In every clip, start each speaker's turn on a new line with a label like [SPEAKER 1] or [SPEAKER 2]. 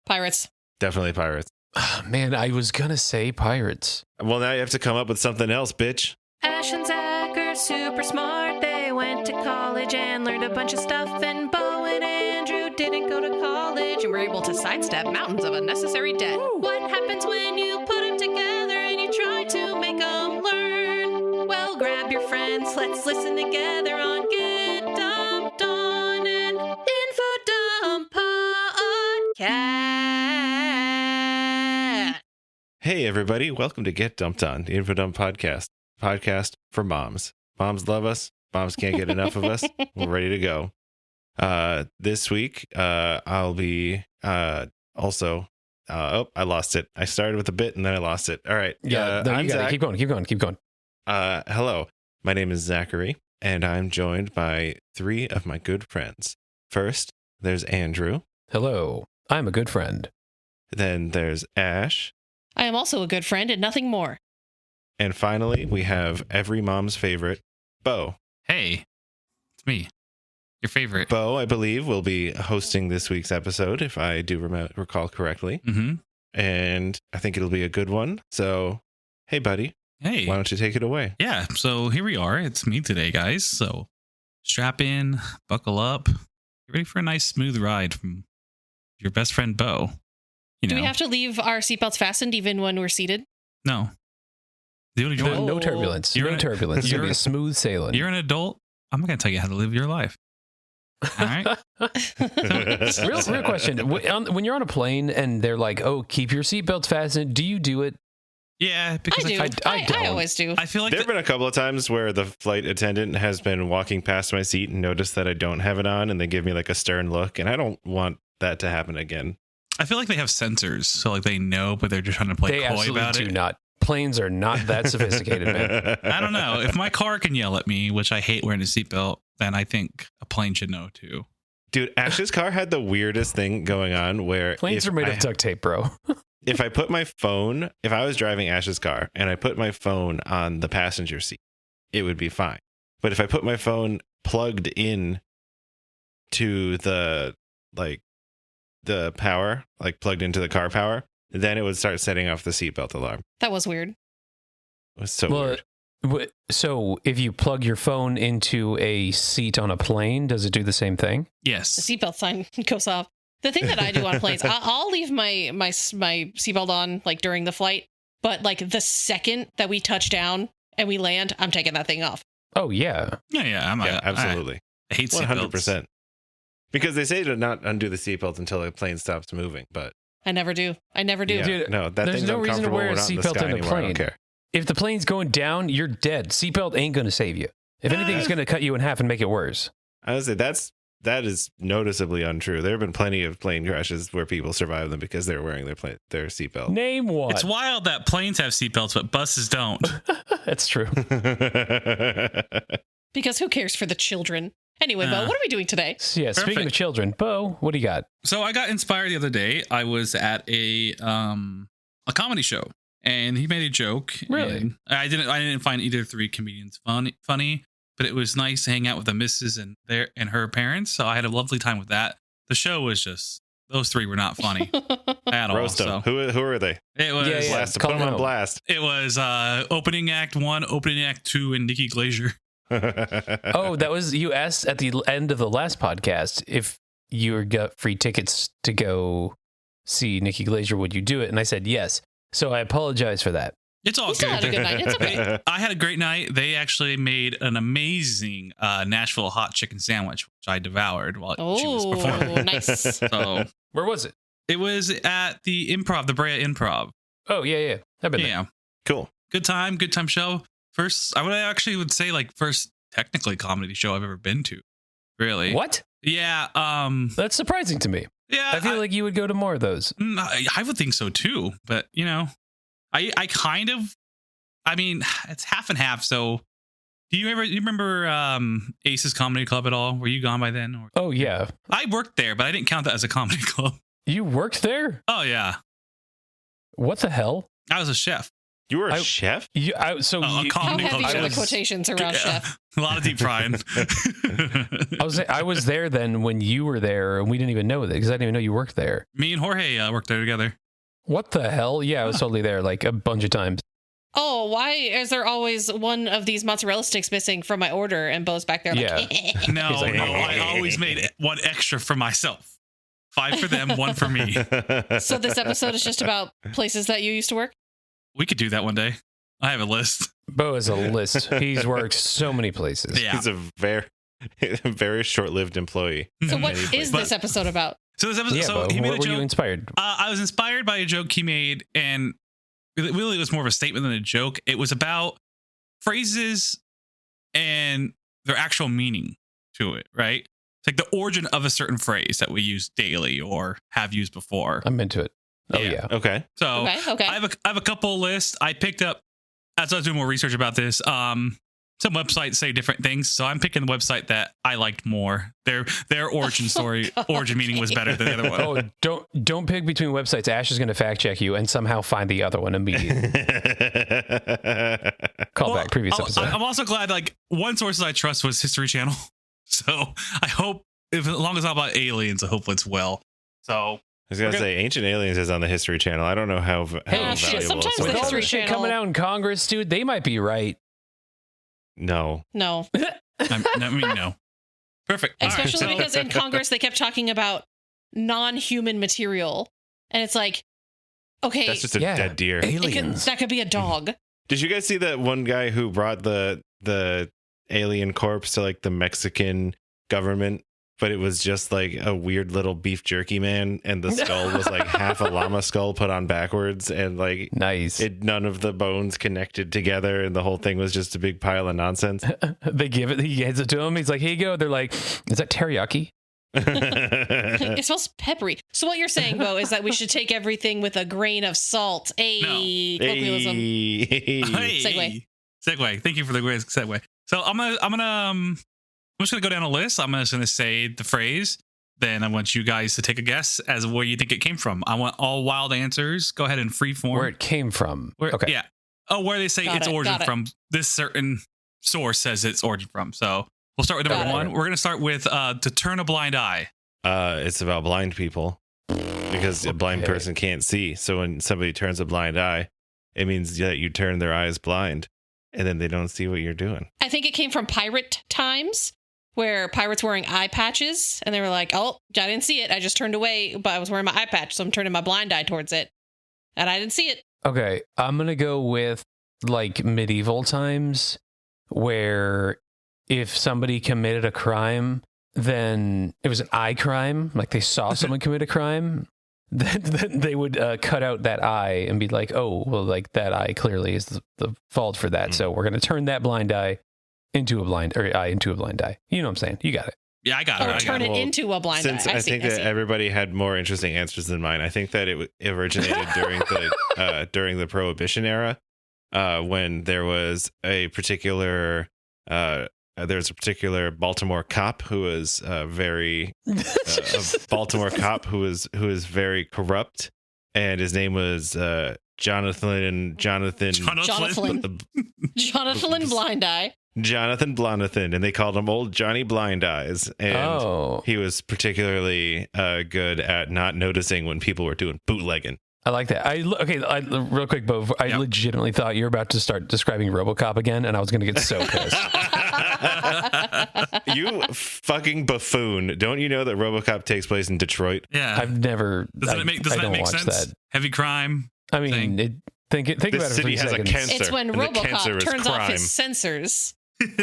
[SPEAKER 1] Pirates.
[SPEAKER 2] Definitely pirates.
[SPEAKER 3] Man, I was going to say pirates.
[SPEAKER 2] Well, now you have to come up with something else, bitch.
[SPEAKER 1] Ash and Zach are super smart. They went to college and learned a bunch of stuff. And Beau and Andrew didn't go to college and were able to sidestep mountains of unnecessary debt. Woo. What happens when you put them together and you try to make them learn? Well, grab your friends. Let's listen together on Get Dumped On an Info Dump Podcast.
[SPEAKER 2] Hey, everybody. Welcome to Get Dumped On, the Info Dump Podcast for moms. Moms love us. Moms can't get enough of us. We're ready to go. This week, I'll be also... I lost it. I started with a bit and then I lost it. All right.
[SPEAKER 3] Yeah, no, you got it. Keep going.
[SPEAKER 2] Hello. My name is Zachary, and I'm joined by three of my good friends. First, there's Andrew.
[SPEAKER 3] Hello. I'm a good friend.
[SPEAKER 2] Then there's Ash.
[SPEAKER 1] I am also a good friend and nothing more.
[SPEAKER 2] And finally, we have every mom's favorite, Beau.
[SPEAKER 4] Hey, it's me, your favorite.
[SPEAKER 2] Beau, I believe, will be hosting this week's episode, if I do recall correctly.
[SPEAKER 4] Mm-hmm.
[SPEAKER 2] And I think it'll be a good one. So, hey, buddy.
[SPEAKER 4] Hey.
[SPEAKER 2] Why don't you take it away?
[SPEAKER 4] Yeah, so here we are. It's me today, guys. So strap in, buckle up. Get ready for a nice, smooth ride from your best friend, Beau.
[SPEAKER 1] Do we have to leave our seatbelts fastened even when we're seated?
[SPEAKER 4] No.
[SPEAKER 3] No turbulence. No turbulence. It's going to be a smooth sailing.
[SPEAKER 4] You're an adult. I'm not going to tell you how to live your life. All right?
[SPEAKER 3] Real question. When you're on a plane and they're like, oh, keep your seatbelts fastened, do you do it?
[SPEAKER 4] Yeah, because
[SPEAKER 1] I do. I always do.
[SPEAKER 4] I feel like
[SPEAKER 2] there have been a couple of times where the flight attendant has been walking past my seat and noticed that I don't have it on, and they give me like a stern look, and I don't want that to happen again.
[SPEAKER 4] I feel like they have sensors, so like they know, but they're just trying to play coy about it.
[SPEAKER 3] They absolutely do not. Planes are not that sophisticated, man.
[SPEAKER 4] I don't know. If my car can yell at me, which I hate wearing a seatbelt, then I think a plane should know too.
[SPEAKER 2] Dude, Ash's car had the weirdest thing going on where
[SPEAKER 3] planes are made of duct tape, bro.
[SPEAKER 2] If I put my phone, if I was driving Ash's car and I put my phone on the passenger seat, it would be fine. But if I put my phone plugged in to the power, like plugged into the car power, then it would start setting off the seatbelt alarm.
[SPEAKER 1] That was weird.
[SPEAKER 2] It was so weird.
[SPEAKER 3] So if you plug your phone into a seat on a plane, does it do the same thing?
[SPEAKER 4] Yes.
[SPEAKER 1] The seatbelt sign goes off. The thing that I do on planes, I'll leave my seatbelt on like during the flight, but like the second that we touch down and we land, I'm taking that thing off.
[SPEAKER 3] Oh yeah.
[SPEAKER 4] Yeah,
[SPEAKER 2] absolutely.
[SPEAKER 4] I hate seatbelts.
[SPEAKER 2] 100%. Because they say to not undo the seatbelt until the plane stops moving, but
[SPEAKER 1] I never do. Yeah,
[SPEAKER 3] dude,
[SPEAKER 2] no, that
[SPEAKER 3] there's
[SPEAKER 2] thing's
[SPEAKER 3] no reason to wear a seatbelt in a plane.
[SPEAKER 2] I don't care.
[SPEAKER 3] If the plane's going down, you're dead. Seatbelt ain't going to save you. If anything, it's going to cut you in half and make it worse.
[SPEAKER 2] I would say that is noticeably untrue. There have been plenty of plane crashes where people survive them because they're wearing their seatbelt.
[SPEAKER 3] Name one.
[SPEAKER 4] It's wild that planes have seatbelts, but buses don't.
[SPEAKER 3] That's true.
[SPEAKER 1] Because who cares for the children? Anyway, Beau, what are we doing today?
[SPEAKER 3] Yeah, speaking of children, Beau, what do you got?
[SPEAKER 4] So I got inspired the other day. I was at a comedy show, and he made a joke.
[SPEAKER 3] Really?
[SPEAKER 4] I didn't find either three comedians funny, but it was nice to hang out with the missus and her parents. So I had a lovely time with that. The show was just, those three were not funny at all.
[SPEAKER 2] Roast them. Who are they?
[SPEAKER 4] It was
[SPEAKER 2] blast. Put them on blast.
[SPEAKER 4] It was opening act 1, opening act 2, and Nikki Glaser.
[SPEAKER 3] Oh, that was, you asked at the end of the last podcast if you got free tickets to go see Nikki Glaser, would you do it? And I said yes. So I apologize for that.
[SPEAKER 4] It's all
[SPEAKER 1] You still
[SPEAKER 4] good.
[SPEAKER 1] had a good night. It's okay.
[SPEAKER 4] I had a great night. They actually made an amazing Nashville hot chicken sandwich, which I devoured while she was performing.
[SPEAKER 1] Nice.
[SPEAKER 4] So
[SPEAKER 3] Where was it?
[SPEAKER 4] it was at the Improv, the Brea Improv.
[SPEAKER 3] Oh, yeah. I've been there.
[SPEAKER 4] Yeah.
[SPEAKER 2] Cool.
[SPEAKER 4] Good time show. First, I would say like first technically comedy show I've ever been to. Really?
[SPEAKER 3] What?
[SPEAKER 4] Yeah.
[SPEAKER 3] That's surprising to me.
[SPEAKER 4] Yeah.
[SPEAKER 3] I feel like you would go to more of those.
[SPEAKER 4] I would think so too, but you know, I kind of, I mean, it's half and half. So do you remember Ace's Comedy Club at all? Were you gone by then? Or?
[SPEAKER 3] Oh, yeah.
[SPEAKER 4] I worked there, but I didn't count that as a comedy club.
[SPEAKER 3] You worked there?
[SPEAKER 4] Oh yeah.
[SPEAKER 3] What the hell?
[SPEAKER 4] I was a chef.
[SPEAKER 2] You were a chef?
[SPEAKER 4] How
[SPEAKER 1] How heavy are the
[SPEAKER 3] was-
[SPEAKER 1] quotations around chef?
[SPEAKER 4] A lot of deep frying.
[SPEAKER 3] I was there then when you were there, and we didn't even know that because I didn't even know you worked there.
[SPEAKER 4] Me and Jorge worked there together.
[SPEAKER 3] What the hell? Yeah, I was totally there like a bunch of times.
[SPEAKER 1] Oh, why is there always one of these mozzarella sticks missing from my order? And Beau's back there like,
[SPEAKER 4] No,
[SPEAKER 3] He's like,
[SPEAKER 4] no, I always made one extra for myself. 5 for them, 1 for me.
[SPEAKER 1] So this episode is just about places that you used to work?
[SPEAKER 4] We could do that one day. I have a list.
[SPEAKER 3] Beau has a list. He's worked so many places.
[SPEAKER 4] Yeah.
[SPEAKER 2] He's a very short-lived employee.
[SPEAKER 1] So what
[SPEAKER 2] Many
[SPEAKER 1] is
[SPEAKER 2] places.
[SPEAKER 1] this episode about?
[SPEAKER 4] So this episode,
[SPEAKER 3] Yeah,
[SPEAKER 4] so
[SPEAKER 3] Beau,
[SPEAKER 4] he made a
[SPEAKER 3] what were
[SPEAKER 4] joke.
[SPEAKER 3] you inspired?
[SPEAKER 4] I was inspired by a joke he made, and really it was more of a statement than a joke. It was about phrases and their actual meaning to it, right? It's like the origin of a certain phrase that we use daily or have used before.
[SPEAKER 3] I'm into it. Oh,
[SPEAKER 4] Yeah.
[SPEAKER 3] yeah.
[SPEAKER 2] Okay.
[SPEAKER 4] So
[SPEAKER 1] Okay.
[SPEAKER 4] I have a couple lists. I picked up as I was doing more research about this. Some websites say different things, so I'm picking the website that I liked more. Their origin story, origin meaning was better than the other one.
[SPEAKER 3] Oh, don't pick between websites. Ash is going to fact check you and somehow find the other one immediately. Call back previous episode.
[SPEAKER 4] I'm also glad like one source I trust was History Channel, so I hope as long as it's not about aliens, I hope it's well. So
[SPEAKER 2] I was gonna say Ancient Aliens is on the History Channel. I don't know how
[SPEAKER 3] Hey,
[SPEAKER 2] valuable.
[SPEAKER 1] sometimes
[SPEAKER 2] some
[SPEAKER 1] the
[SPEAKER 3] With
[SPEAKER 2] of
[SPEAKER 3] all
[SPEAKER 2] it
[SPEAKER 1] History
[SPEAKER 3] this shit
[SPEAKER 1] Channel-
[SPEAKER 3] coming out in Congress, dude, they might be right.
[SPEAKER 2] No.
[SPEAKER 1] No.
[SPEAKER 4] I mean no. Perfect. All right,
[SPEAKER 1] Especially
[SPEAKER 4] so-
[SPEAKER 1] because in Congress they kept talking about non-human material. And it's like, okay,
[SPEAKER 2] That's just a
[SPEAKER 3] Yeah.
[SPEAKER 2] dead deer.
[SPEAKER 3] Aliens.
[SPEAKER 1] that could be a dog.
[SPEAKER 2] Did you guys see that one guy who brought the alien corpse to like the Mexican government, but it was just like a weird little beef jerky man, and the skull was like half a llama skull put on backwards, and like
[SPEAKER 3] Nice.
[SPEAKER 2] none of the bones connected together, and the whole thing was just a big pile of nonsense.
[SPEAKER 3] They give it. He hands it to him. He's like, "Here you go." They're like, "Is that teriyaki?"
[SPEAKER 1] It smells peppery. So what you're saying, Beau, is that we should take everything with a grain of salt. Colloquialism.
[SPEAKER 2] Hey.
[SPEAKER 4] Segue. Thank you for the great segue. So I'm just gonna go down a list. I'm just gonna say the phrase. Then I want you guys to take a guess as where you think it came from. I want all wild answers. Go ahead and free form.
[SPEAKER 3] Where it came from. Okay.
[SPEAKER 4] Yeah. Oh, where they say
[SPEAKER 1] Got
[SPEAKER 4] its
[SPEAKER 1] it,
[SPEAKER 4] origin
[SPEAKER 1] got it.
[SPEAKER 4] from. This certain source says its origin from. So we'll start with number
[SPEAKER 1] Got it.
[SPEAKER 4] one. We're gonna start with to turn a blind eye.
[SPEAKER 2] It's about blind people because a blind
[SPEAKER 3] Okay.
[SPEAKER 2] person can't see. So when somebody turns a blind eye, it means that you turn their eyes blind, and then they don't see what you're doing.
[SPEAKER 1] I think it came from pirate times where pirates wearing eye patches and they were like, oh, I didn't see it. I just turned away, but I was wearing my eye patch. So I'm turning my blind eye towards it and I didn't see it.
[SPEAKER 3] Okay, I'm gonna go with like medieval times, where if somebody committed a crime, then it was an eye crime. Like they saw someone commit a crime, then they would cut out that eye and be like, "Oh, well, like that eye clearly is the fault for that. So we're gonna turn that blind eye into a blind eye into a blind eye." You know what I'm saying? You got it.
[SPEAKER 4] Yeah, I got it.
[SPEAKER 1] Or
[SPEAKER 4] I got
[SPEAKER 1] turn
[SPEAKER 4] it.
[SPEAKER 1] it
[SPEAKER 2] Well,
[SPEAKER 1] into a blind
[SPEAKER 2] Since
[SPEAKER 1] eye.
[SPEAKER 2] I
[SPEAKER 1] see,
[SPEAKER 2] think
[SPEAKER 1] I
[SPEAKER 2] that
[SPEAKER 1] see.
[SPEAKER 2] everybody had more interesting answers than mine, I think that it originated during the Prohibition era, when there was a particular Baltimore cop who was a Baltimore cop who was very corrupt, and his name was Jonathan
[SPEAKER 1] Jonathan Blind Eye.
[SPEAKER 2] Jonathan Blonathan, and they called him Old Johnny Blind Eyes. And he was particularly good at not noticing when people were doing bootlegging.
[SPEAKER 3] I like that. Real quick, Beau. I
[SPEAKER 4] Yep.
[SPEAKER 3] legitimately thought you were about to start describing RoboCop again, and I was going to get so pissed.
[SPEAKER 2] You fucking buffoon. Don't you know that RoboCop takes place in Detroit?
[SPEAKER 4] Yeah.
[SPEAKER 3] I've never.
[SPEAKER 4] Doesn't
[SPEAKER 3] I
[SPEAKER 4] that
[SPEAKER 3] don't
[SPEAKER 4] make
[SPEAKER 3] watch
[SPEAKER 4] sense?
[SPEAKER 3] that.
[SPEAKER 4] Heavy crime.
[SPEAKER 3] I mean,
[SPEAKER 4] thing.
[SPEAKER 3] think about
[SPEAKER 2] This
[SPEAKER 3] it for
[SPEAKER 2] city
[SPEAKER 3] 3
[SPEAKER 2] has a
[SPEAKER 3] seconds.
[SPEAKER 2] cancer.
[SPEAKER 1] It's when
[SPEAKER 2] and the cancer
[SPEAKER 1] RoboCop
[SPEAKER 2] is
[SPEAKER 1] turns off
[SPEAKER 2] crime.
[SPEAKER 1] his sensors.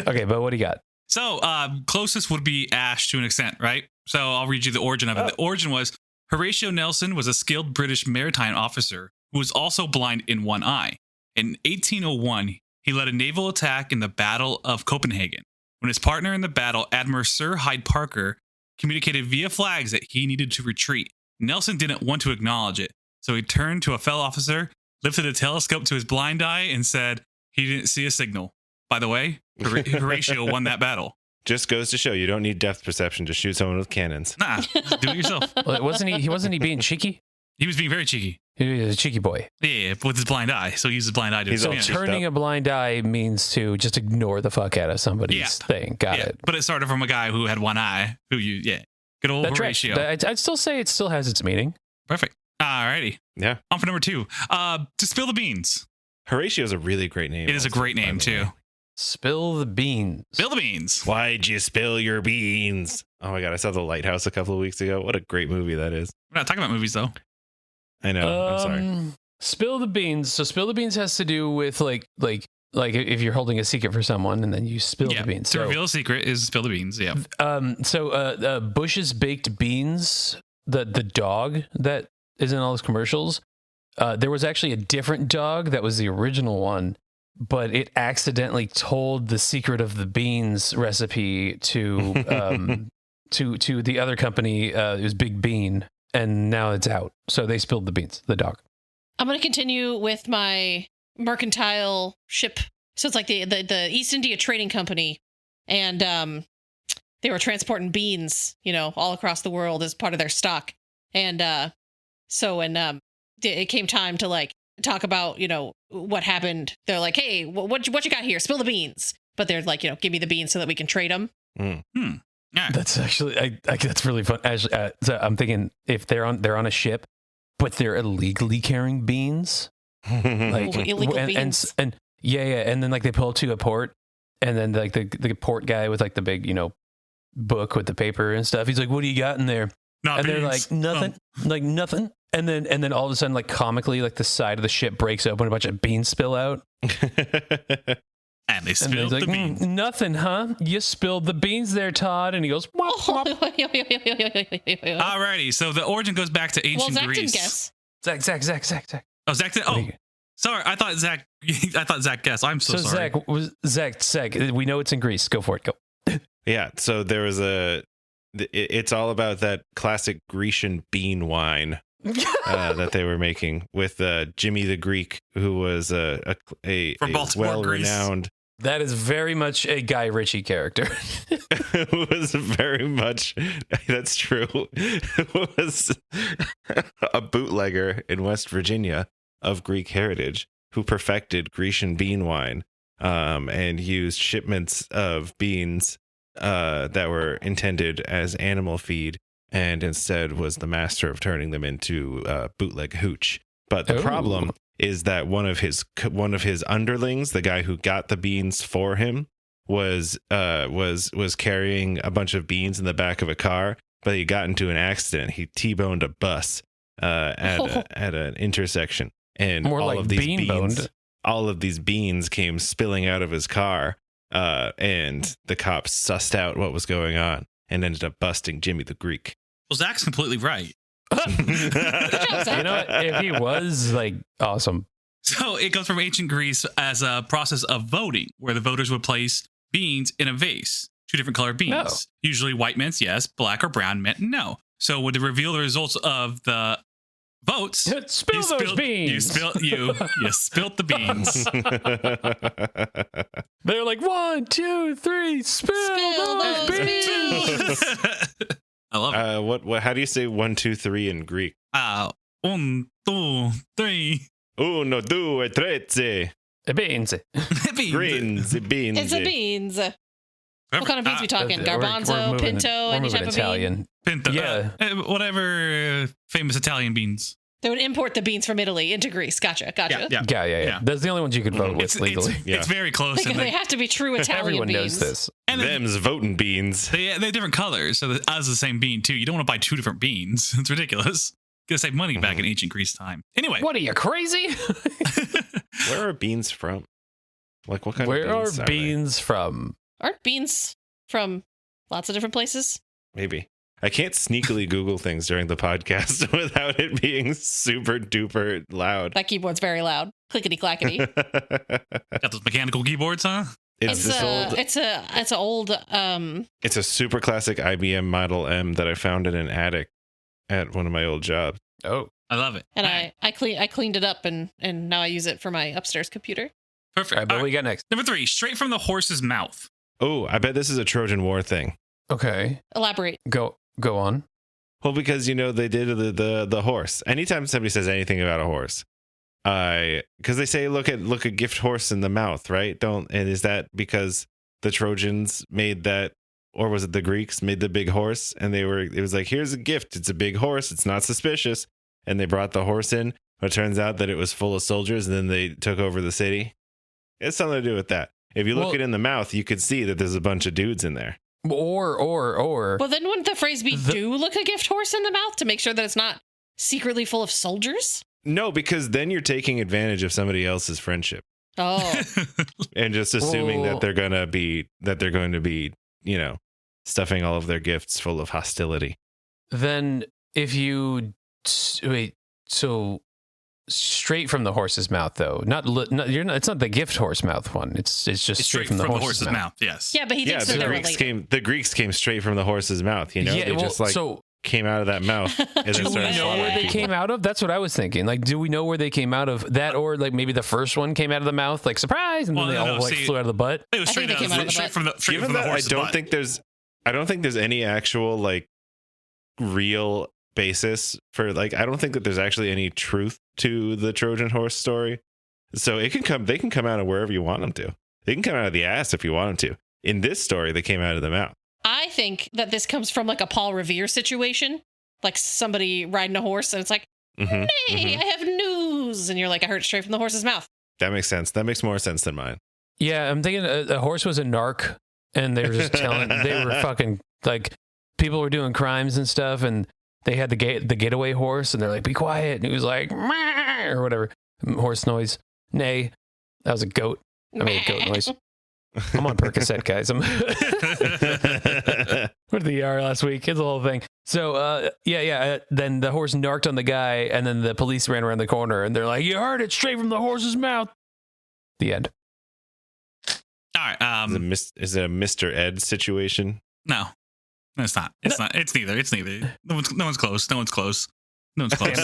[SPEAKER 3] Okay, but what do you got?
[SPEAKER 4] So closest would be Ash to an extent, right? So I'll read you the origin of it. The origin was Horatio Nelson was a skilled British maritime officer who was also blind in one eye. In 1801, he led a naval attack in the Battle of Copenhagen. When his partner in the battle, Admiral Sir Hyde Parker, communicated via flags that he needed to retreat, Nelson didn't want to acknowledge it. So he turned to a fellow officer, lifted a telescope to his blind eye, and said he didn't see a signal. By the way, Horatio won that battle.
[SPEAKER 2] Just goes to show you don't need depth perception to shoot someone with cannons.
[SPEAKER 4] Nah, do it yourself.
[SPEAKER 3] Well, wasn't he being cheeky?
[SPEAKER 4] He was being very cheeky.
[SPEAKER 3] He's a cheeky boy.
[SPEAKER 4] Yeah, with his blind eye. So he uses blind eye to
[SPEAKER 2] He's all
[SPEAKER 4] expand.
[SPEAKER 2] cheeked
[SPEAKER 3] Turning
[SPEAKER 2] up.
[SPEAKER 3] a blind eye means to just ignore the fuck out of somebody's thing. Got it.
[SPEAKER 4] But it started from a guy who had one eye. Good old
[SPEAKER 3] That tracks.
[SPEAKER 4] Horatio.
[SPEAKER 3] I'd still say it still has its meaning.
[SPEAKER 4] Perfect. Alrighty.
[SPEAKER 2] Yeah.
[SPEAKER 4] On for number 2. To spill the beans.
[SPEAKER 2] Horatio is a really great name.
[SPEAKER 4] It is a
[SPEAKER 2] also,
[SPEAKER 4] great
[SPEAKER 2] by
[SPEAKER 4] name
[SPEAKER 2] the
[SPEAKER 4] too.
[SPEAKER 2] way.
[SPEAKER 3] Spill the beans.
[SPEAKER 4] Spill the beans.
[SPEAKER 2] Why'd you spill your beans? Oh my god, I saw The Lighthouse a couple of weeks ago. What a great movie that is.
[SPEAKER 4] We're not talking about movies though.
[SPEAKER 2] I know. I'm sorry.
[SPEAKER 3] Spill the beans. So spill the beans has to do with like if you're holding a secret for someone and then you spill the beans.
[SPEAKER 4] To
[SPEAKER 3] So,
[SPEAKER 4] reveal a secret is spill the beans. Yeah.
[SPEAKER 3] Bush's Baked Beans, the dog that is in all those commercials. There was actually a different dog that was the original one, but it accidentally told the secret of the beans recipe to to the other company. It was Big Bean, and now it's out. So they spilled the beans. The dog.
[SPEAKER 1] I'm going to continue with my mercantile ship. So it's like the East India Trading Company, and they were transporting beans, all across the world as part of their stock. And so when it came time to like talk about, what happened, they're like, hey, what you got here? Spill the beans. But they're like, give me the beans so that we can trade them.
[SPEAKER 4] Yeah.
[SPEAKER 3] That's actually that's really fun. Actually, so I'm thinking if they're on a ship, but they're illegally carrying beans, like
[SPEAKER 1] Illegal beans.
[SPEAKER 3] and and then like they pull up to a port, and then like the port guy with like the big book with the paper and stuff. He's like, "What do you got in there?"
[SPEAKER 4] Not
[SPEAKER 3] And
[SPEAKER 4] beans.
[SPEAKER 3] they're like, "Nothing, like nothing." And then all of a sudden, like comically, like the side of the ship breaks open, a bunch of beans spill out.
[SPEAKER 4] And they
[SPEAKER 3] And
[SPEAKER 4] spilled
[SPEAKER 3] he's
[SPEAKER 4] the
[SPEAKER 3] like,
[SPEAKER 4] beans.
[SPEAKER 3] Nothing, huh? You spilled the beans there, Todd. And he goes, "Wop, wop."
[SPEAKER 4] Alrighty. So the origin goes back to
[SPEAKER 1] Well,
[SPEAKER 4] ancient
[SPEAKER 1] Zach
[SPEAKER 4] Greece.
[SPEAKER 1] didn't guess.
[SPEAKER 3] Zach.
[SPEAKER 4] Oh, Zach did.
[SPEAKER 3] What do
[SPEAKER 4] Oh,
[SPEAKER 3] you-
[SPEAKER 4] sorry. I thought Zach guessed. I'm so sorry.
[SPEAKER 3] Zach, we know it's in Greece. Go for it. Go.
[SPEAKER 2] Yeah, so there was it's all about that classic Grecian bean wine that they were making with Jimmy the Greek, who was a
[SPEAKER 4] From Baltimore, Greece.
[SPEAKER 2] well-renowned.
[SPEAKER 3] That is very much a Guy Ritchie character.
[SPEAKER 2] Who was very much, that's true, was a bootlegger in West Virginia of Greek heritage who perfected Grecian bean wine and used shipments of beans that were intended as animal feed, and instead was the master of turning them into bootleg hooch. But the problem is that one of his underlings, the guy who got the beans for him, was carrying a bunch of beans in the back of a car, but he got into an accident. He T-boned a bus at an intersection, and
[SPEAKER 3] More
[SPEAKER 2] all
[SPEAKER 3] like
[SPEAKER 2] of these
[SPEAKER 3] bean-boned.
[SPEAKER 2] all of these beans came spilling out of his car. And the cops sussed out what was going on and ended up busting Jimmy the Greek.
[SPEAKER 4] Well, Zach's completely right.
[SPEAKER 3] You know what? If he was like awesome.
[SPEAKER 4] So it goes from ancient Greece as a process of voting, where the voters would place beans in a vase, 2 different colored beans.
[SPEAKER 3] No.
[SPEAKER 4] Usually white meant yes, black or brown meant no. So when they reveal the results of the votes,
[SPEAKER 3] Spill those beans.
[SPEAKER 4] You spilt the beans.
[SPEAKER 3] They're like 1, 2, 3, spill those beans.
[SPEAKER 4] I love it.
[SPEAKER 2] What? How do you say 1, 2, 3 in Greek?
[SPEAKER 4] 1, 2, 3.
[SPEAKER 2] Uno, due, trezze.
[SPEAKER 3] Beans.
[SPEAKER 2] Greens, beans.
[SPEAKER 1] It's a beans. What kind of beans we talking?
[SPEAKER 3] We're
[SPEAKER 1] Garbanzo,
[SPEAKER 3] moving-
[SPEAKER 1] pinto,
[SPEAKER 3] we're
[SPEAKER 1] any
[SPEAKER 3] moving
[SPEAKER 1] type of
[SPEAKER 3] Italian.
[SPEAKER 1] bean?
[SPEAKER 4] Pinto.
[SPEAKER 3] Yeah.
[SPEAKER 4] Whatever famous Italian beans.
[SPEAKER 1] They would import the beans from Italy into Greece. Gotcha.
[SPEAKER 3] Yeah. That's the only ones you could vote with legally.
[SPEAKER 4] It's very close.
[SPEAKER 1] They have to be true Italian
[SPEAKER 3] Everyone
[SPEAKER 1] beans.
[SPEAKER 3] knows this.
[SPEAKER 4] And
[SPEAKER 2] Them's voting beans.
[SPEAKER 4] they have different colors, so as the same bean too. You don't want to buy 2 different beans. It's ridiculous. Gonna save money back in ancient Greece time. Anyway,
[SPEAKER 3] What are you, crazy?
[SPEAKER 2] Where are beans from? Like what kind
[SPEAKER 3] Where
[SPEAKER 2] of
[SPEAKER 3] are
[SPEAKER 2] beans?
[SPEAKER 3] beans from?
[SPEAKER 1] Aren't beans from lots of different places?
[SPEAKER 2] Maybe. I can't sneakily Google things during the podcast without it being super duper loud.
[SPEAKER 1] That keyboard's very loud. Clickety clackety.
[SPEAKER 4] got those mechanical keyboards, huh?
[SPEAKER 2] It's this old.
[SPEAKER 1] It's an old
[SPEAKER 2] It's a super classic IBM Model M that I found in an attic at one of my old jobs.
[SPEAKER 3] Oh.
[SPEAKER 4] I love it.
[SPEAKER 1] and I cleaned it up and now I use it for my upstairs computer.
[SPEAKER 4] Perfect.
[SPEAKER 3] All right, but
[SPEAKER 4] All
[SPEAKER 3] what
[SPEAKER 4] right.
[SPEAKER 3] we got next?
[SPEAKER 4] Number 3, straight from the horse's mouth.
[SPEAKER 2] Oh, I bet this is a Trojan War thing.
[SPEAKER 3] Okay.
[SPEAKER 1] Elaborate.
[SPEAKER 3] Go on.
[SPEAKER 2] Well, because they did the horse. Anytime somebody says anything about a horse, because they say look at gift horse in the mouth, right? And is that because the Trojans made that, or was it the Greeks made the big horse, and it was like, here's a gift, it's a big horse, it's not suspicious, and they brought the horse in, but it turns out that it was full of soldiers, and then they took over the city. It's something to do with that. If you look it in the mouth, you could see that there's a bunch of dudes in there.
[SPEAKER 3] Or.
[SPEAKER 1] Well, then wouldn't the phrase be do look a gift horse in the mouth to make sure that it's not secretly full of soldiers?
[SPEAKER 2] No, because then you're taking advantage of somebody else's friendship.
[SPEAKER 1] Oh.
[SPEAKER 2] And just assuming that they're going to be, stuffing all of their gifts full of hostility.
[SPEAKER 3] Then if you wait, so straight from the horse's mouth, though, it's not the gift horse mouth one. It's just straight from the horse's mouth.
[SPEAKER 4] Yes.
[SPEAKER 1] Yeah, but he thinks that they're related.
[SPEAKER 2] The Greeks came straight from the horse's mouth. Came out of that mouth. And
[SPEAKER 3] do we know where they came out of? That's what I was thinking. Like, do we know where they came out of? That, or like maybe the first one came out of the mouth, like surprise, and then they all flew out of the butt.
[SPEAKER 4] It was straight from the horse's butt.
[SPEAKER 2] I don't think there's any actual like real basis for I don't think that there's actually any truth to the Trojan horse story. So they can come out of wherever you want them to. They can come out of the ass if you want them to. In this story, they came out of the mouth.
[SPEAKER 1] I think that this comes from like a Paul Revere situation, like somebody riding a horse and it's like, I have news. And you're like, I heard it straight from the horse's mouth.
[SPEAKER 2] That makes sense. That makes more sense than mine.
[SPEAKER 3] Yeah, I'm thinking a horse was a narc, and they were just they were fucking, like, people were doing crimes and stuff, and they had the getaway horse, and they're like, be quiet. And he was like, meh, or whatever, horse noise. Nay, that was a goat. I made a goat noise. I'm on Percocet, guys. Went to the ER last week. It's the whole thing. So, then the horse narked on the guy, and then the police ran around the corner, and they're like, you heard it straight from the horse's mouth. The end.
[SPEAKER 4] All right.
[SPEAKER 2] Is it a Mr. Ed situation?
[SPEAKER 4] No, it's not. It's not. It's neither. No one's close. It's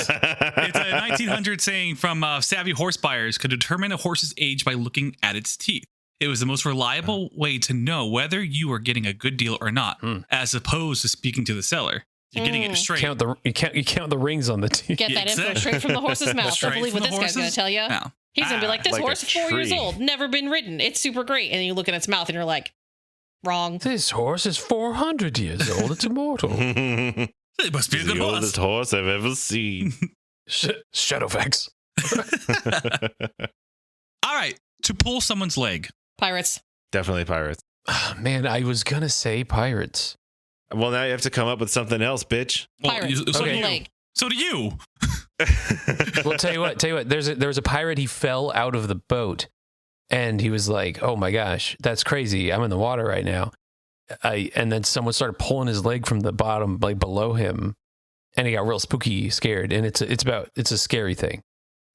[SPEAKER 4] a 1900 saying from savvy horse buyers could determine a horse's age by looking at its teeth. It was the most reliable way to know whether you were getting a good deal or not, as opposed to speaking to the seller. You're getting it straight.
[SPEAKER 3] You count the rings on the teeth.
[SPEAKER 1] Get that info straight from the horse's mouth. Don't believe what this guy's going to tell you.
[SPEAKER 4] No.
[SPEAKER 1] He's going to be like, this horse is 4 years old, never been ridden. It's super great. And then you look at its mouth and you're like, wrong.
[SPEAKER 3] This horse is 400 years old. It's immortal.
[SPEAKER 4] It must be a good
[SPEAKER 2] the
[SPEAKER 4] horse.
[SPEAKER 2] oldest horse I've ever seen.
[SPEAKER 3] Shadowfax.
[SPEAKER 4] All right. To pull someone's leg.
[SPEAKER 1] Pirates.
[SPEAKER 2] Definitely pirates.
[SPEAKER 3] Man, I was going to say pirates.
[SPEAKER 2] Well, now you have to come up with something else, bitch.
[SPEAKER 1] Pirates.
[SPEAKER 4] So do you.
[SPEAKER 3] Well, tell you what. There was a pirate. He fell out of the boat, and he was like, "Oh my gosh, that's crazy! I'm in the water right now." And then someone started pulling his leg from the bottom, like below him, and he got real spooky, scared. And it's a scary thing.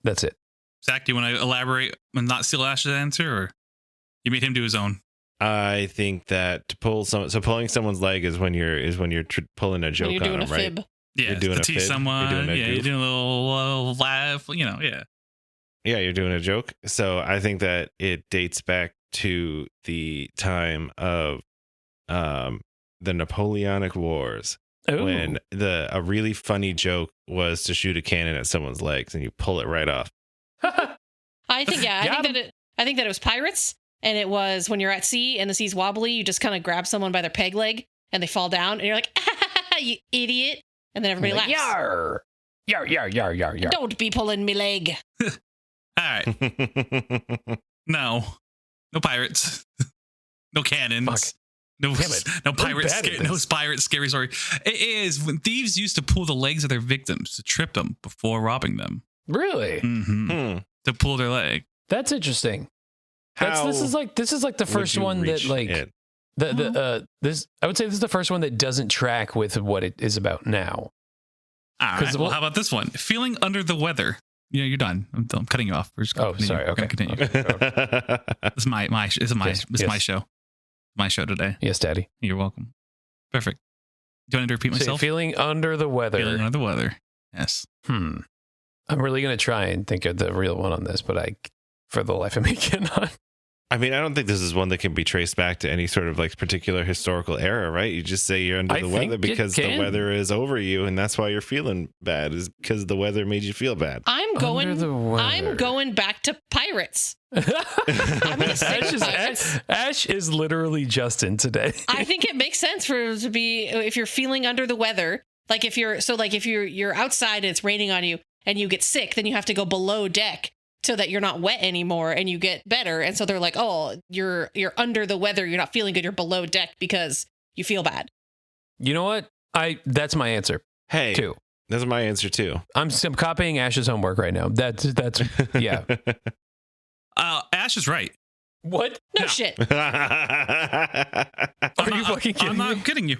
[SPEAKER 3] That's it.
[SPEAKER 4] Zach, do you want to elaborate and not steal Ash's answer, or you made him do his own?
[SPEAKER 2] I think that pulling somene's leg is when you're pulling a joke on them, right?
[SPEAKER 4] Yeah,
[SPEAKER 2] you're doing
[SPEAKER 4] to tease someone. You're doing a little laugh. Yeah.
[SPEAKER 2] Yeah, you're doing a joke. So I think that it dates back to the time of the Napoleonic Wars. Ooh. When a really funny joke was to shoot a cannon at someone's legs and you pull it right off.
[SPEAKER 1] I think that it was pirates, and it was when you're at sea and the sea's wobbly, you just kind of grab someone by their peg leg and they fall down, and you're like, you idiot. And then everybody laughs.
[SPEAKER 3] Yar! Yar, yar, yar, yar, yar.
[SPEAKER 1] Don't be pulling me leg.
[SPEAKER 4] All right. No pirates. No cannons.
[SPEAKER 3] Fuck.
[SPEAKER 4] No pirate scary story. It is when thieves used to pull the legs of their victims to trip them before robbing them.
[SPEAKER 3] Really?
[SPEAKER 4] Mm-hmm. To pull their leg.
[SPEAKER 3] That's interesting. This is like the first one that like
[SPEAKER 2] it?
[SPEAKER 3] this. I would say this is the first one that doesn't track with what it is about now.
[SPEAKER 4] All right. Well, how about this one? Feeling under the weather. You're done. I'm cutting you off.
[SPEAKER 3] Sorry. Okay.
[SPEAKER 4] Continue. This is my show. My show today.
[SPEAKER 3] Yes, Daddy.
[SPEAKER 4] You're welcome. Perfect. Do you want me to repeat myself?
[SPEAKER 3] Feeling under the weather.
[SPEAKER 4] Feeling under the weather. Yes.
[SPEAKER 3] I'm really gonna try and think of the real one on this, but for the life of me cannot.
[SPEAKER 2] I mean, I don't think this is one that can be traced back to any sort of like particular historical era, right? You just say you're under the weather because the weather is over you, and that's why you're feeling bad, is because the weather made you feel bad.
[SPEAKER 1] I'm going back to pirates. I'm gonna say pirates.
[SPEAKER 3] Ash is literally Justin today.
[SPEAKER 1] I think it makes sense for it to be if you're feeling under the weather. Like if you're outside and it's raining on you and you get sick, then you have to go below deck so that you're not wet anymore and you get better. And so they're like, oh, you're under the weather, you're not feeling good, you're below deck because you feel bad.
[SPEAKER 3] You know what? That's my answer.
[SPEAKER 2] Hey,
[SPEAKER 3] too.
[SPEAKER 2] That's my answer too.
[SPEAKER 3] I'm copying Ash's homework right now. That's yeah.
[SPEAKER 4] Ash is right.
[SPEAKER 3] What?
[SPEAKER 1] No shit.
[SPEAKER 3] Are you fucking kidding
[SPEAKER 4] I'm not
[SPEAKER 3] me?
[SPEAKER 4] kidding you.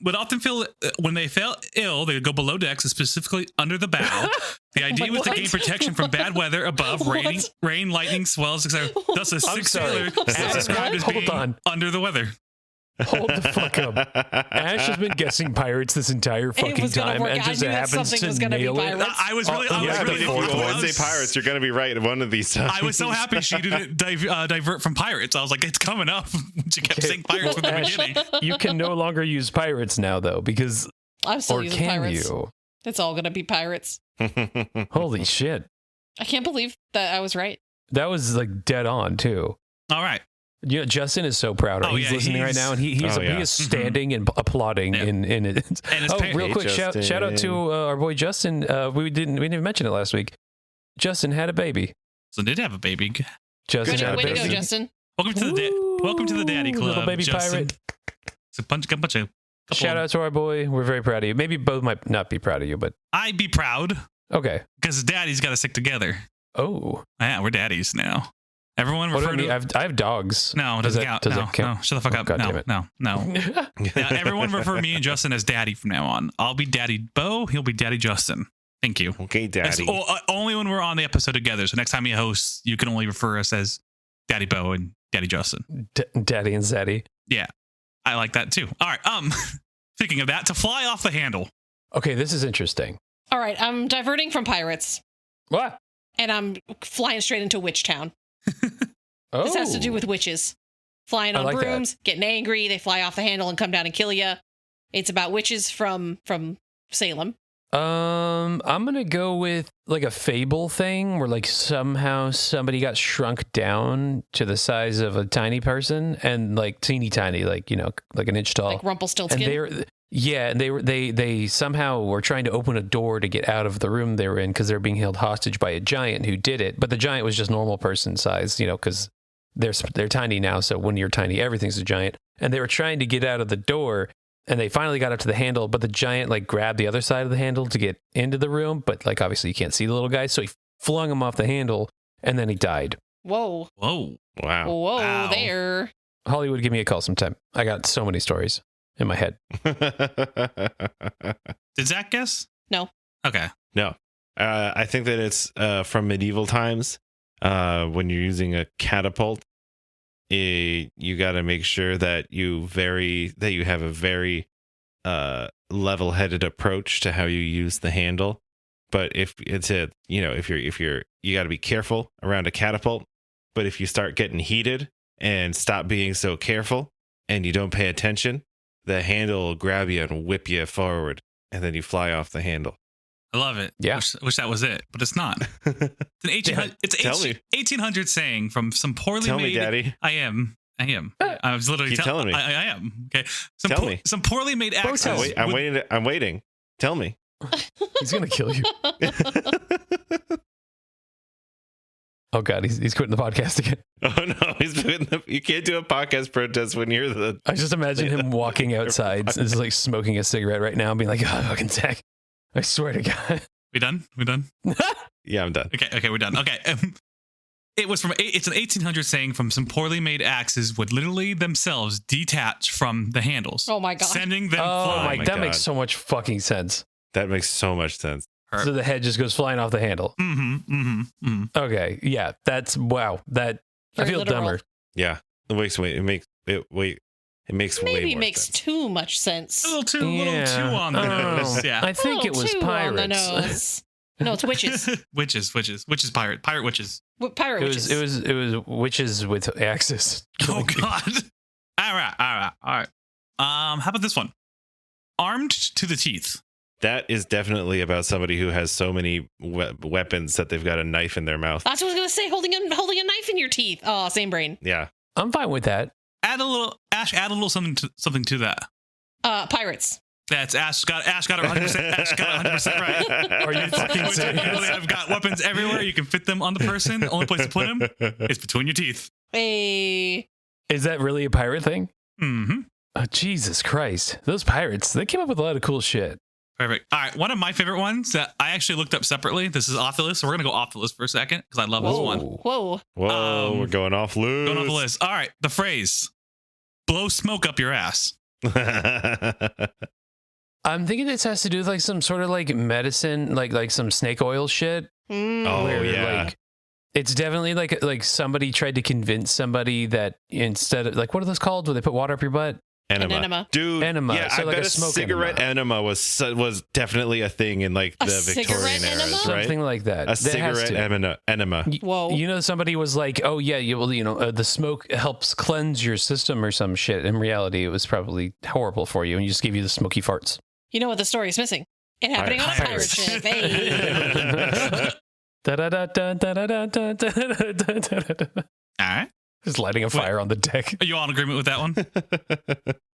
[SPEAKER 4] Would often feel when they felt ill, they would go below decks, specifically under the bow. The idea was to gain protection from bad weather above, rain, lightning, swells, etc. Thus, a sick sailor is described as being under the weather.
[SPEAKER 3] Hold the fuck up. Ash has been guessing pirates this entire fucking time and just happens to nail it.
[SPEAKER 4] I was really
[SPEAKER 2] if you always say pirates, you're going to be right one of these times.
[SPEAKER 4] I was so happy she didn't divert from pirates. I was like, it's coming up. She kept saying pirates from the beginning.
[SPEAKER 3] You can no longer use pirates now, though, because...
[SPEAKER 1] I'm still using pirates.
[SPEAKER 3] You?
[SPEAKER 1] It's all going to be pirates.
[SPEAKER 3] Holy shit.
[SPEAKER 1] I can't believe that I was right.
[SPEAKER 3] That was like dead on, too.
[SPEAKER 4] All right.
[SPEAKER 3] You know, Justin is so proud of her. He's listening right now, and he is standing and applauding in it. And real quick, shout out to our boy Justin. We didn't even mention it last week. Justin had a baby.
[SPEAKER 4] So did have a baby.
[SPEAKER 3] Justin had a baby.
[SPEAKER 1] Way to go, Justin.
[SPEAKER 4] Welcome to the daddy club,
[SPEAKER 3] little baby
[SPEAKER 4] Justin.
[SPEAKER 3] pirate.
[SPEAKER 4] It's a bunch of
[SPEAKER 3] shout out to our boy. We're very proud of you. Maybe both might not be proud of you, but
[SPEAKER 4] I'd be proud.
[SPEAKER 3] Okay,
[SPEAKER 4] because daddy's got to stick together.
[SPEAKER 3] Oh,
[SPEAKER 4] yeah, we're daddies now. Everyone
[SPEAKER 3] refer
[SPEAKER 4] to me.
[SPEAKER 3] I have dogs.
[SPEAKER 4] No, it doesn't count. No, shut the fuck up. No. Yeah, everyone refer me and Justin as daddy from now on. I'll be Daddy Beau. He'll be Daddy Justin. Thank you.
[SPEAKER 2] Okay, Daddy.
[SPEAKER 4] Only when we're on the episode together. So next time you host, you can only refer us as Daddy Beau and Daddy Justin.
[SPEAKER 3] Daddy and Zaddy.
[SPEAKER 4] Yeah, I like that too. All right. Speaking of that, to fly off the handle.
[SPEAKER 3] Okay, this is interesting.
[SPEAKER 1] All right, I'm diverting from pirates.
[SPEAKER 3] What?
[SPEAKER 1] And I'm flying straight into Witch Town.
[SPEAKER 3] Oh.
[SPEAKER 1] This has to do with witches. Flying on brooms, getting angry, they fly off the handle and come down and kill you. It's about witches from Salem.
[SPEAKER 3] I'm gonna go with like a fable thing where like somehow somebody got shrunk down to the size of a tiny person and like teeny tiny, like, you know, like an inch tall.
[SPEAKER 1] Like Rumpelstiltskin.
[SPEAKER 3] And they somehow were trying to open a door to get out of the room they were in because they're being held hostage by a giant who did it. But the giant was just normal person size, you know, because they're tiny now. So when you're tiny, everything's a giant. And they were trying to get out of the door, and they finally got up to the handle. But the giant like grabbed the other side of the handle to get into the room. But like obviously you can't see the little guy, so he flung him off the handle, and then he died.
[SPEAKER 1] Whoa!
[SPEAKER 2] Wow!
[SPEAKER 1] Whoa! There.
[SPEAKER 3] Hollywood, give me a call sometime. I got so many stories in my head.
[SPEAKER 4] Did Zach guess?
[SPEAKER 1] No.
[SPEAKER 4] Okay.
[SPEAKER 2] No. I think that it's from medieval times. When you're using a catapult, you got to make sure that you have a very level-headed approach to how you use the handle. But if it's you got to be careful around a catapult. But if you start getting heated and stop being so careful and you don't pay attention, the handle will grab you and whip you forward, and then you fly off the handle.
[SPEAKER 4] I love it.
[SPEAKER 3] Yeah.
[SPEAKER 4] Wish that was it, but it's not. It's an 1800 saying from some poorly
[SPEAKER 2] Tell
[SPEAKER 4] made.
[SPEAKER 2] Me, Daddy.
[SPEAKER 4] I am. I was literally
[SPEAKER 2] telling me.
[SPEAKER 4] I am. Okay. Some poorly made axes.
[SPEAKER 2] I'm waiting. Tell me.
[SPEAKER 3] He's gonna kill you. Oh God, he's quitting the podcast again.
[SPEAKER 2] Oh no, you can't do a podcast protest when you're the.
[SPEAKER 3] I just imagine him walking outside, just like smoking a cigarette right now, and being like, "Oh, fucking Zach, I swear to God."
[SPEAKER 4] We done?
[SPEAKER 2] Yeah, I'm done.
[SPEAKER 4] Okay, we're done. Okay. It's an 1800 saying from some poorly made axes would literally themselves detach from the handles.
[SPEAKER 1] Oh my God.
[SPEAKER 4] Sending them
[SPEAKER 3] that
[SPEAKER 4] flying.
[SPEAKER 3] makes so much fucking sense.
[SPEAKER 2] That makes so much sense.
[SPEAKER 3] So the head just goes flying off the handle. Okay, yeah, that's wow. That
[SPEAKER 1] Very
[SPEAKER 3] I feel
[SPEAKER 1] literal.
[SPEAKER 3] dumber.
[SPEAKER 2] Yeah, it makes
[SPEAKER 1] Maybe
[SPEAKER 2] way more
[SPEAKER 1] makes
[SPEAKER 2] sense.
[SPEAKER 1] too much sense.
[SPEAKER 4] A little too on the nose. Yeah.
[SPEAKER 3] I think it was pirates.
[SPEAKER 1] On the nose. No, it's witches.
[SPEAKER 4] Witches, pirate witches.
[SPEAKER 1] Pirate witches.
[SPEAKER 3] It was witches with axes.
[SPEAKER 4] Oh God! All right. How about this one? Armed to the teeth.
[SPEAKER 2] That is definitely about somebody who has so many weapons that they've got a knife in their mouth.
[SPEAKER 1] That's what I was gonna say. Holding a knife in your teeth. Oh, same brain.
[SPEAKER 2] Yeah.
[SPEAKER 3] I'm fine with that.
[SPEAKER 4] Add a little something to that.
[SPEAKER 1] Pirates.
[SPEAKER 4] That's Ash got it 100%. Ash got it 100% right.
[SPEAKER 3] Are you fucking serious?
[SPEAKER 4] I've got weapons everywhere. You can fit them on the person. The only place to put them is between your teeth.
[SPEAKER 1] Hey.
[SPEAKER 3] Is that really a pirate thing?
[SPEAKER 4] Mm-hmm.
[SPEAKER 3] Oh, Jesus Christ. Those pirates, they came up with a lot of cool shit.
[SPEAKER 4] Perfect. All right. One of my favorite ones that I actually looked up separately. This is off the list. So we're going to go off the list for a second because I love this one.
[SPEAKER 1] Whoa.
[SPEAKER 2] We're going off loose.
[SPEAKER 4] Going off the list. All right. The phrase, blow smoke up your ass.
[SPEAKER 3] I'm thinking this has to do with like some sort of like medicine, like some snake oil shit.
[SPEAKER 2] Oh,
[SPEAKER 3] where,
[SPEAKER 2] yeah.
[SPEAKER 3] like, it's definitely like somebody tried to convince somebody that instead of like, what are those called? Where they put water up your butt?
[SPEAKER 1] Enema.
[SPEAKER 2] Dude,
[SPEAKER 3] Enema.
[SPEAKER 2] yeah,
[SPEAKER 3] So
[SPEAKER 2] I
[SPEAKER 3] like
[SPEAKER 2] bet
[SPEAKER 3] a
[SPEAKER 2] a
[SPEAKER 3] smoke
[SPEAKER 2] cigarette enema was definitely a thing in like
[SPEAKER 1] A
[SPEAKER 2] the
[SPEAKER 1] cigarette
[SPEAKER 2] Victorian
[SPEAKER 1] enema?
[SPEAKER 2] eras, right?
[SPEAKER 3] Something like that.
[SPEAKER 2] A cigarette enema.
[SPEAKER 1] Whoa.
[SPEAKER 3] You know, somebody was like, "Oh yeah, the smoke helps cleanse your system or some shit." In reality, it was probably horrible for you, and you just give you the smoky farts.
[SPEAKER 1] You know what the story is missing? It happening on a pirate
[SPEAKER 2] Pirates.
[SPEAKER 1] ship. Hey.
[SPEAKER 4] All right.
[SPEAKER 3] Just lighting a fire on the deck.
[SPEAKER 4] Are you all in agreement with that one?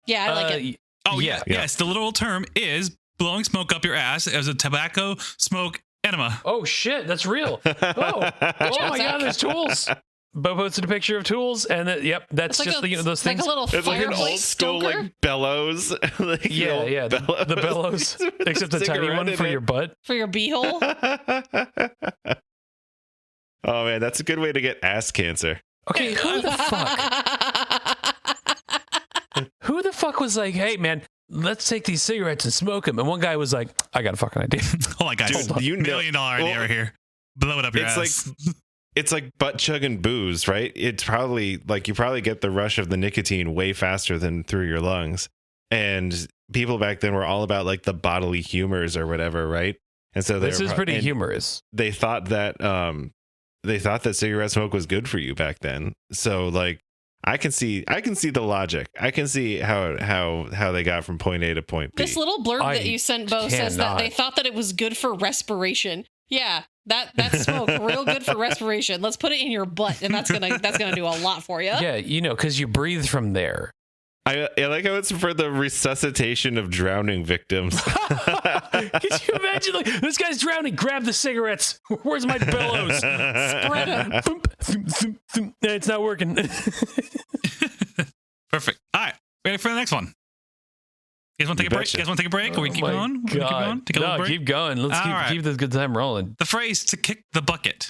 [SPEAKER 1] Yeah, I like it.
[SPEAKER 4] Oh, yeah. Yes. The literal term is blowing smoke up your ass as a tobacco smoke enema.
[SPEAKER 3] Oh shit, that's real. Oh my God, there's tools. Beau posted a picture of tools, and that's
[SPEAKER 1] It's
[SPEAKER 3] just
[SPEAKER 1] like
[SPEAKER 3] those things.
[SPEAKER 1] Like a little
[SPEAKER 2] It's like an old
[SPEAKER 1] fireplace
[SPEAKER 2] school
[SPEAKER 1] stoker
[SPEAKER 2] like bellows. Like
[SPEAKER 3] yeah, the bellows, except the tiny one for your butt.
[SPEAKER 1] for your beehole.
[SPEAKER 2] Oh man, that's a good way to get ass cancer.
[SPEAKER 3] Okay, who the fuck? Who the fuck was like, hey man, let's take these cigarettes and smoke them? And one guy was like, I got a fucking idea.
[SPEAKER 4] Hold on, guys.
[SPEAKER 2] Dude, you know-
[SPEAKER 4] $1 million idea right here. Blow it up your
[SPEAKER 2] It's
[SPEAKER 4] ass.
[SPEAKER 2] It's like butt chugging booze, right? It's probably like you probably get the rush of the nicotine way faster than through your lungs. And people back then were all about like the bodily humors or whatever, right? And so
[SPEAKER 3] This is pretty humorous.
[SPEAKER 2] They thought that cigarette smoke was good for you back then. So like I can see the logic. I can see how they got from point A to point B.
[SPEAKER 1] This little blurb that you sent, Beau, says that they thought that it was good for respiration. Yeah, that smoke real good for respiration. Let's put it in your butt, and that's gonna do a lot for you.
[SPEAKER 3] Yeah, because you breathe from there.
[SPEAKER 2] I like how it's for the resuscitation of drowning victims.
[SPEAKER 3] Could you imagine, like, this guy's drowning, grab the cigarettes. Where's my bellows?
[SPEAKER 1] Spread 'em.
[SPEAKER 3] It's not working.
[SPEAKER 4] Perfect. All right. Ready for the next one? You guys want to take a break? You guys want to take a break? Or we keep going? Keep going? Take a little break?
[SPEAKER 3] Keep going. Let's keep this good time rolling.
[SPEAKER 4] The phrase to kick the bucket.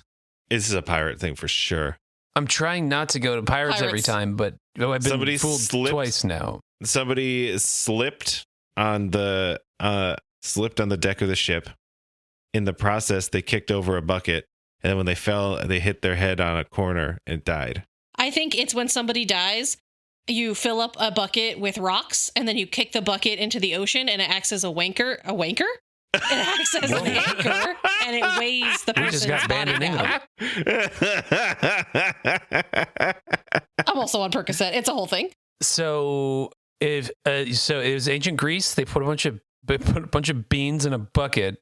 [SPEAKER 2] This is a pirate thing for sure.
[SPEAKER 3] I'm trying not to go to pirates every time, but I've been fooled twice now.
[SPEAKER 2] Somebody slipped on the deck of the ship. In the process, they kicked over a bucket, and then when they fell, they hit their head on a corner and died.
[SPEAKER 1] I think it's when somebody dies, you fill up a bucket with rocks, and then you kick the bucket into the ocean, and it acts as a wanker. A wanker? It acts as an anchor, and it weighs the
[SPEAKER 3] We just
[SPEAKER 1] person's
[SPEAKER 3] got banned
[SPEAKER 1] body
[SPEAKER 3] in
[SPEAKER 1] down.
[SPEAKER 3] England.
[SPEAKER 1] I'm also on Percocet. It's a whole thing.
[SPEAKER 3] So it was ancient Greece. They put a bunch of beans in a bucket,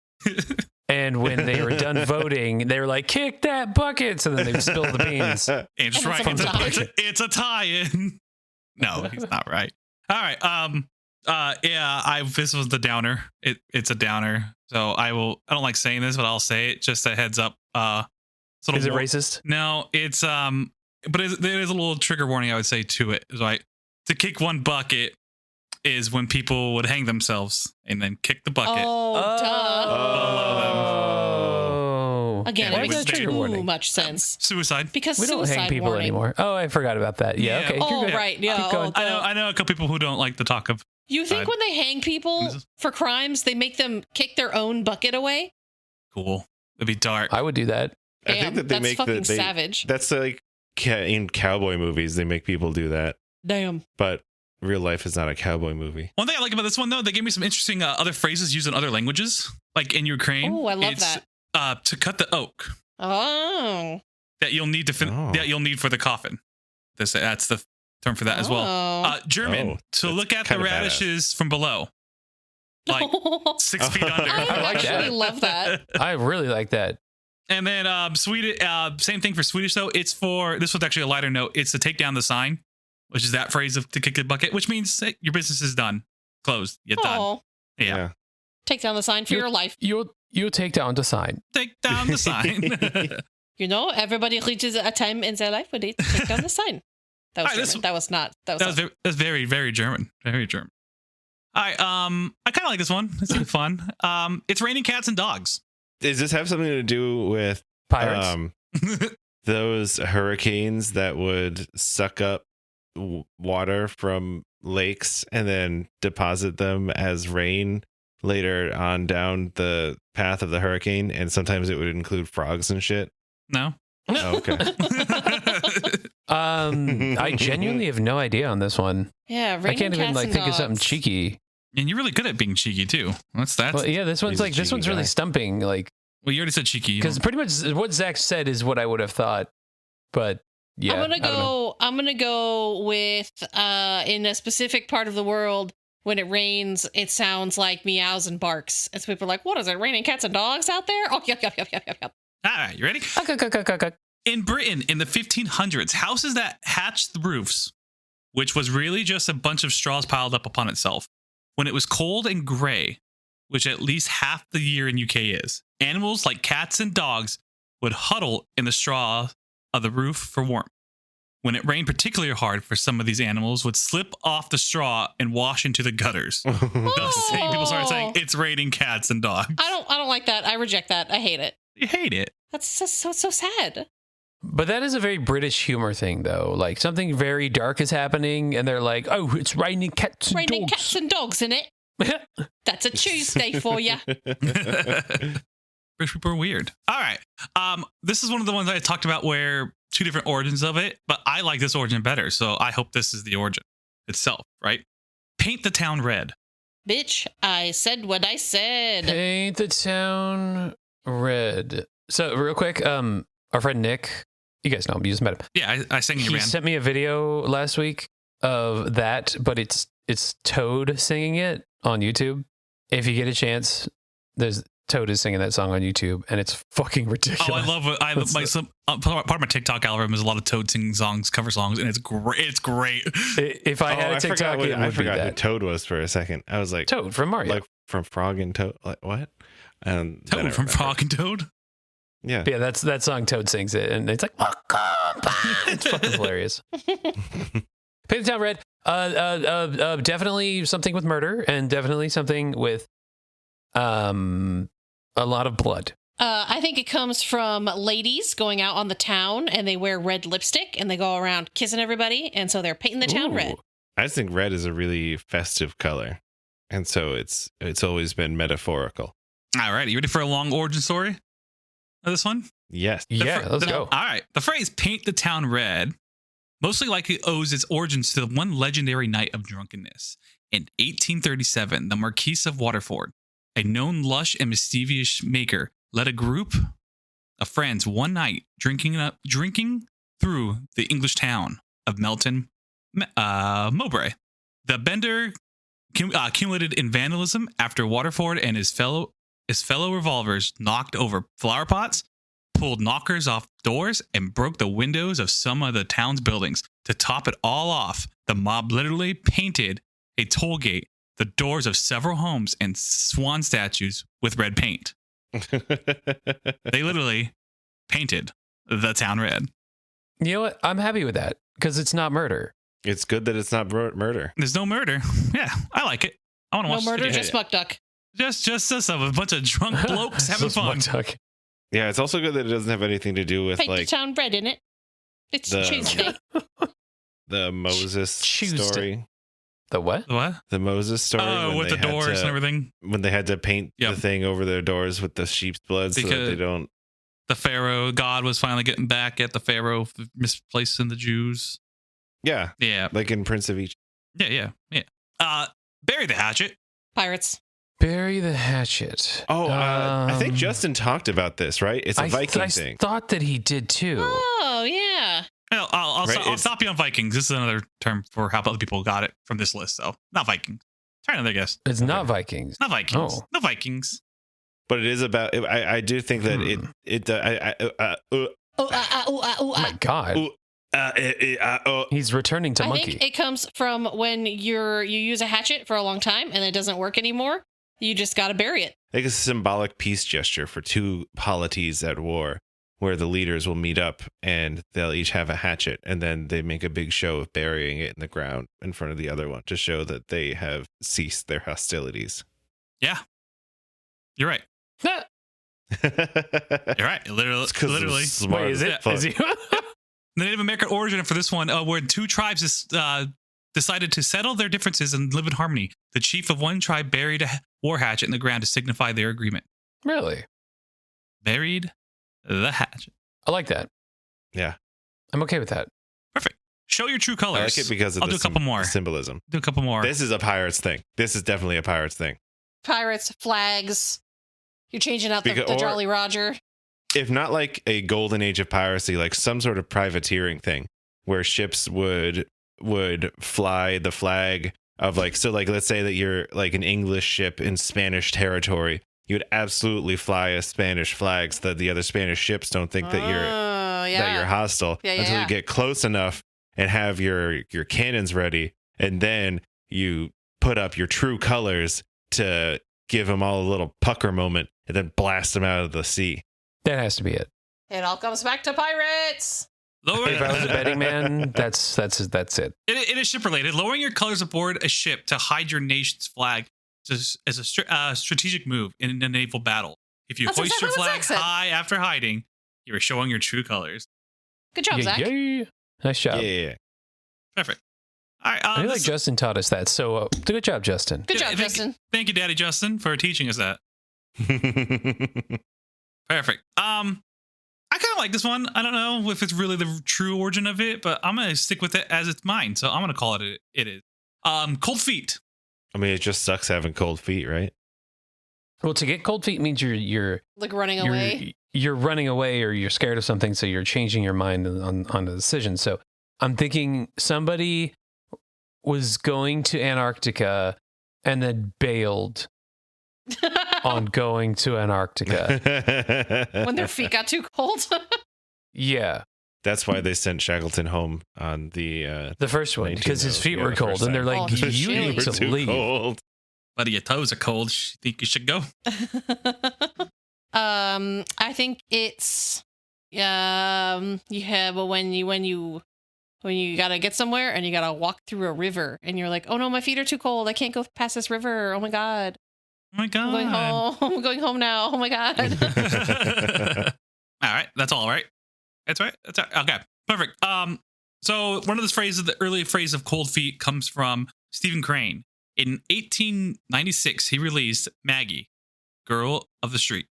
[SPEAKER 3] and when they were done voting, they were like, "Kick that bucket!" So then they would spill the beans.
[SPEAKER 4] It's right. It's a tie-in. No, he's not right. All right. This was the downer. It's a downer. So I don't like saying this, but I'll say it. Just a heads up.
[SPEAKER 3] Is it racist?
[SPEAKER 4] No, it's but there is a little trigger warning I would say to it. Is like to kick one bucket is when people would hang themselves and then kick the bucket.
[SPEAKER 1] Again,
[SPEAKER 4] Yeah,
[SPEAKER 1] it makes
[SPEAKER 3] trigger
[SPEAKER 1] too
[SPEAKER 3] warning?
[SPEAKER 1] much sense.
[SPEAKER 4] Suicide.
[SPEAKER 1] Because
[SPEAKER 3] We don't
[SPEAKER 1] suicide
[SPEAKER 3] hang people
[SPEAKER 1] warning.
[SPEAKER 3] anymore. Oh, I forgot about that. Yeah. Okay.
[SPEAKER 1] Oh,
[SPEAKER 3] you're good.
[SPEAKER 1] right. Yeah.
[SPEAKER 3] Keep going.
[SPEAKER 4] I know a couple people who don't like the talk of.
[SPEAKER 1] You think when they hang people for crimes, they make them kick their own bucket away?
[SPEAKER 4] Cool. It'd be dark.
[SPEAKER 3] I would do that.
[SPEAKER 2] I think that they
[SPEAKER 1] that's
[SPEAKER 2] make
[SPEAKER 1] fucking savage.
[SPEAKER 2] That's like in cowboy movies, they make people do that.
[SPEAKER 1] Damn.
[SPEAKER 2] But real life is not a cowboy movie.
[SPEAKER 4] One thing I like about this one, though, they gave me some interesting other phrases used in other languages, like in Ukraine.
[SPEAKER 1] Oh, I love that.
[SPEAKER 4] To cut the oak
[SPEAKER 1] Oh.
[SPEAKER 4] that you'll need that you'll need for the coffin. That's the term for that as well. German, to look at the radishes from below. Like 6 feet under.
[SPEAKER 1] I
[SPEAKER 3] like
[SPEAKER 1] actually
[SPEAKER 3] that.
[SPEAKER 1] love that.
[SPEAKER 3] I really like that.
[SPEAKER 4] And then Swedish, same thing for Swedish though. It's for, this was actually a lighter note. It's to take down the sign, which is that phrase of to kick the bucket, which means hey, your business is done, closed, you're done.
[SPEAKER 1] Oh.
[SPEAKER 4] Yeah.
[SPEAKER 1] Take down the sign for your life.
[SPEAKER 3] You'll take down the sign.
[SPEAKER 4] Take down the sign.
[SPEAKER 1] You know, everybody reaches a time in their life where they take down the sign. That was German. That was not.
[SPEAKER 4] That's very, very German. Very German. All right. I kind of like this one. It seems fun. It's raining cats and dogs.
[SPEAKER 2] Does this have something to do with
[SPEAKER 3] Pirates.
[SPEAKER 2] those hurricanes that would suck up water from lakes and then deposit them as rain later on down the path of the hurricane? And sometimes it would include frogs and shit.
[SPEAKER 4] No.
[SPEAKER 2] Oh, okay.
[SPEAKER 3] I genuinely have no idea on this one.
[SPEAKER 1] Yeah,
[SPEAKER 3] I can't even think of something
[SPEAKER 1] dogs.
[SPEAKER 3] cheeky.
[SPEAKER 4] And you're really good at being cheeky too. That's
[SPEAKER 3] Well, yeah, this one's
[SPEAKER 2] He's a
[SPEAKER 3] like this
[SPEAKER 2] cheeky
[SPEAKER 3] one's really
[SPEAKER 2] guy.
[SPEAKER 3] stumping. Like,
[SPEAKER 4] well, you already said cheeky.
[SPEAKER 3] because pretty much what Zach said is what I would have thought. But yeah,
[SPEAKER 1] I'm
[SPEAKER 3] I don't know.
[SPEAKER 1] gonna go with in a specific part of the world when it rains, it sounds like meows and barks. And so people are like, "What is it? Raining cats and dogs out there?" Oh, yep.
[SPEAKER 4] All right, you ready? In Britain, in the 1500s, houses that hatched the roofs, which was really just a bunch of straws piled up upon itself, when it was cold and gray, which at least half the year in UK is, animals like cats and dogs would huddle in the straw of the roof for warmth. When it rained particularly hard, for some of these animals would slip off the straw and wash into the gutters. Thus, people started saying it's raining cats and dogs.
[SPEAKER 1] I don't like that. I reject that. I hate it.
[SPEAKER 4] You hate it.
[SPEAKER 1] That's just so sad.
[SPEAKER 3] But that is a very British humor thing, though. Like something very dark is happening, and they're like, "Oh, it's raining cats and
[SPEAKER 1] Raining
[SPEAKER 3] dogs."
[SPEAKER 1] cats and dogs in it. That's a Tuesday for you.
[SPEAKER 4] British people are weird. All right. This is one of the ones I talked about where two different origins of it, but I like this origin better. So I hope this is the origin itself, right? Paint the town red.
[SPEAKER 1] Bitch, I said what I said.
[SPEAKER 3] Paint the town red. So real quick, our friend Nick, you guys know him, you just met him.
[SPEAKER 4] Yeah, I sang in your
[SPEAKER 3] He
[SPEAKER 4] band.
[SPEAKER 3] sent me a video last week of that, but it's Toad singing it on YouTube. If you get a chance, there's Toad is singing that song on YouTube, and it's fucking ridiculous.
[SPEAKER 4] Oh, I love it. Part of my TikTok algorithm is a lot of Toad singing songs, cover songs, and it's great. It's great.
[SPEAKER 3] If I had a TikTok, it would
[SPEAKER 2] I
[SPEAKER 3] be
[SPEAKER 2] forgot who
[SPEAKER 3] that.
[SPEAKER 2] Toad was for a second. I was like,
[SPEAKER 3] Toad from Mario.
[SPEAKER 2] like from Frog and Toad. Like what? And then I
[SPEAKER 4] Toad from
[SPEAKER 2] remembered.
[SPEAKER 4] Frog and Toad.
[SPEAKER 2] Yeah.
[SPEAKER 3] Yeah, that's that song. Toad sings it, and it's like, welcome back. It's fucking hilarious. Paint the town red. Definitely something with murder, and definitely something with a lot of blood.
[SPEAKER 1] I think it comes from ladies going out on the town and they wear red lipstick and they go around kissing everybody, and so they're painting the town
[SPEAKER 3] Ooh.
[SPEAKER 1] red.
[SPEAKER 2] I just think red is a really festive color, and so it's always been metaphorical.
[SPEAKER 4] All right, you ready for a long origin story of this one?
[SPEAKER 2] Yes.
[SPEAKER 3] Yeah, let's go.
[SPEAKER 4] All right. The phrase paint the town red mostly likely owes its origins to one legendary night of drunkenness. In 1837, the Marquis of Waterford, a known lush and mischievous maker, led a group of friends one night drinking through the English town of Melton Mowbray. The bender accumulated in vandalism after Waterford and his fellow revolvers knocked over flower pots, pulled knockers off doors, and broke the windows of some of the town's buildings. To top it all off, the mob literally painted a toll gate, the doors of several homes, and swan statues with red paint. They literally painted the town red.
[SPEAKER 3] You know what? I'm happy with that because it's not murder.
[SPEAKER 2] It's good that it's not murder.
[SPEAKER 4] There's no murder. Yeah, I like it. I want to
[SPEAKER 1] No
[SPEAKER 4] watch
[SPEAKER 1] murder,
[SPEAKER 4] this video.
[SPEAKER 1] just muck duck.
[SPEAKER 4] Just us, a bunch of drunk blokes having
[SPEAKER 3] So
[SPEAKER 4] fun.
[SPEAKER 3] smug talk.
[SPEAKER 2] Yeah, it's also good that it doesn't have anything to do with
[SPEAKER 1] Paint the
[SPEAKER 2] like
[SPEAKER 1] town red in it. It's
[SPEAKER 2] the-
[SPEAKER 1] Tuesday.
[SPEAKER 2] the Moses
[SPEAKER 3] Tuesday.
[SPEAKER 2] story.
[SPEAKER 3] The what?
[SPEAKER 4] What?
[SPEAKER 2] The Moses story.
[SPEAKER 4] Oh,
[SPEAKER 2] when
[SPEAKER 4] with
[SPEAKER 2] they
[SPEAKER 4] the
[SPEAKER 2] had
[SPEAKER 4] doors
[SPEAKER 2] to-
[SPEAKER 4] and everything.
[SPEAKER 2] When they had to paint
[SPEAKER 4] Yep.
[SPEAKER 2] the thing over their doors with the sheep's blood so that
[SPEAKER 4] Because-
[SPEAKER 2] they don't.
[SPEAKER 4] The Pharaoh, God was finally getting back at the Pharaoh for misplacing the Jews.
[SPEAKER 2] Yeah,
[SPEAKER 4] Yeah.
[SPEAKER 2] like in Prince of Egypt.
[SPEAKER 4] Yeah. Bury the hatchet.
[SPEAKER 1] Pirates.
[SPEAKER 3] Bury the hatchet.
[SPEAKER 2] Oh, I think Justin talked about this, right? It's a Viking thing.
[SPEAKER 3] I thought that he did too.
[SPEAKER 1] Oh, yeah.
[SPEAKER 4] I'll stop you on Vikings. This is another term for how other people got it from this list. So not Vikings. Try another guess.
[SPEAKER 3] It's not Vikings.
[SPEAKER 4] Not Vikings.
[SPEAKER 3] Oh.
[SPEAKER 4] No Vikings.
[SPEAKER 2] But it is about. I do think that
[SPEAKER 3] Oh my God. He's returning to
[SPEAKER 1] I
[SPEAKER 3] monkey.
[SPEAKER 1] think it comes from when you use a hatchet for a long time and it doesn't work anymore. You just got to bury it.
[SPEAKER 2] I think it's a symbolic peace gesture for two polities at war, where the leaders will meet up and they'll each have a hatchet, and then they make a big show of burying it in the ground in front of the other one to show that they have ceased their hostilities.
[SPEAKER 4] Yeah, you're right. You're right. Literally.
[SPEAKER 3] Wait, is it? Is he?
[SPEAKER 4] The Native American origin for this one, where two tribes decided to settle their differences and live in harmony. The chief of one tribe buried a war hatchet in the ground to signify their agreement.
[SPEAKER 3] Really?
[SPEAKER 4] Buried the hatchet.
[SPEAKER 3] I like that.
[SPEAKER 2] Yeah.
[SPEAKER 3] I'm okay with that.
[SPEAKER 4] Perfect. Show your true colors.
[SPEAKER 2] I like it because of
[SPEAKER 4] I'll do a couple more.
[SPEAKER 2] Symbolism.
[SPEAKER 4] Do a couple more.
[SPEAKER 2] This is a pirate's thing. This is definitely a pirate's thing.
[SPEAKER 1] Pirates, flags. You're changing out the Jolly Roger.
[SPEAKER 2] If not like a golden age of piracy, like some sort of privateering thing where ships would fly the flag of let's say that you're like an English ship in Spanish territory, you would absolutely fly a Spanish flag so that the other Spanish ships don't think that you're hostile until you get close enough and have your cannons ready, and then you put up your true colors to give them all a little pucker moment and then blast them out of the sea.
[SPEAKER 3] That has to be it.
[SPEAKER 1] It all comes back to pirates.
[SPEAKER 3] If I was a betting man, that's it.
[SPEAKER 4] It is ship related. Lowering your colors aboard a ship to hide your nation's flag is a strategic move in a naval battle. If you hoist your flag high after hiding, you are showing your true colors.
[SPEAKER 1] Good job, Zach.
[SPEAKER 3] Yeah. Nice job.
[SPEAKER 2] Yeah.
[SPEAKER 4] Perfect. All right.
[SPEAKER 3] I feel like Justin taught us that. So good job, Justin.
[SPEAKER 1] Good job, Justin.
[SPEAKER 4] Thank you, Daddy Justin, for teaching us that. Perfect. I kind of like this one. I don't know if it's really the true origin of it, but I'm gonna stick with it as it's mine. So I'm gonna call it it is. Cold feet.
[SPEAKER 2] I mean, it just sucks having cold feet, right?
[SPEAKER 3] Well, to get cold feet means you're
[SPEAKER 1] like running away.
[SPEAKER 3] You're running away, or you're scared of something, so you're changing your mind on the decision. So I'm thinking somebody was going to Antarctica and then bailed on going to Antarctica
[SPEAKER 1] when their feet got too cold.
[SPEAKER 3] Yeah,
[SPEAKER 2] that's why they sent Shackleton home on the
[SPEAKER 3] first one, because his feet were cold, and they're like, you need to leave.
[SPEAKER 2] Cold.
[SPEAKER 4] Buddy, your toes are cold. You think you should go?
[SPEAKER 1] I think it's you have when you gotta get somewhere and you gotta walk through a river and you're like, oh no, my feet are too cold. I can't go past this river. Oh my god.
[SPEAKER 4] Oh my god.
[SPEAKER 1] I'm going home. I'm going home now. Oh my god.
[SPEAKER 4] All right. That's all right. That's right. That's right. Okay. Perfect. So one of the phrases, the early phrase of cold feet comes from Stephen Crane. In 1896, he released Maggie, Girl of the Street.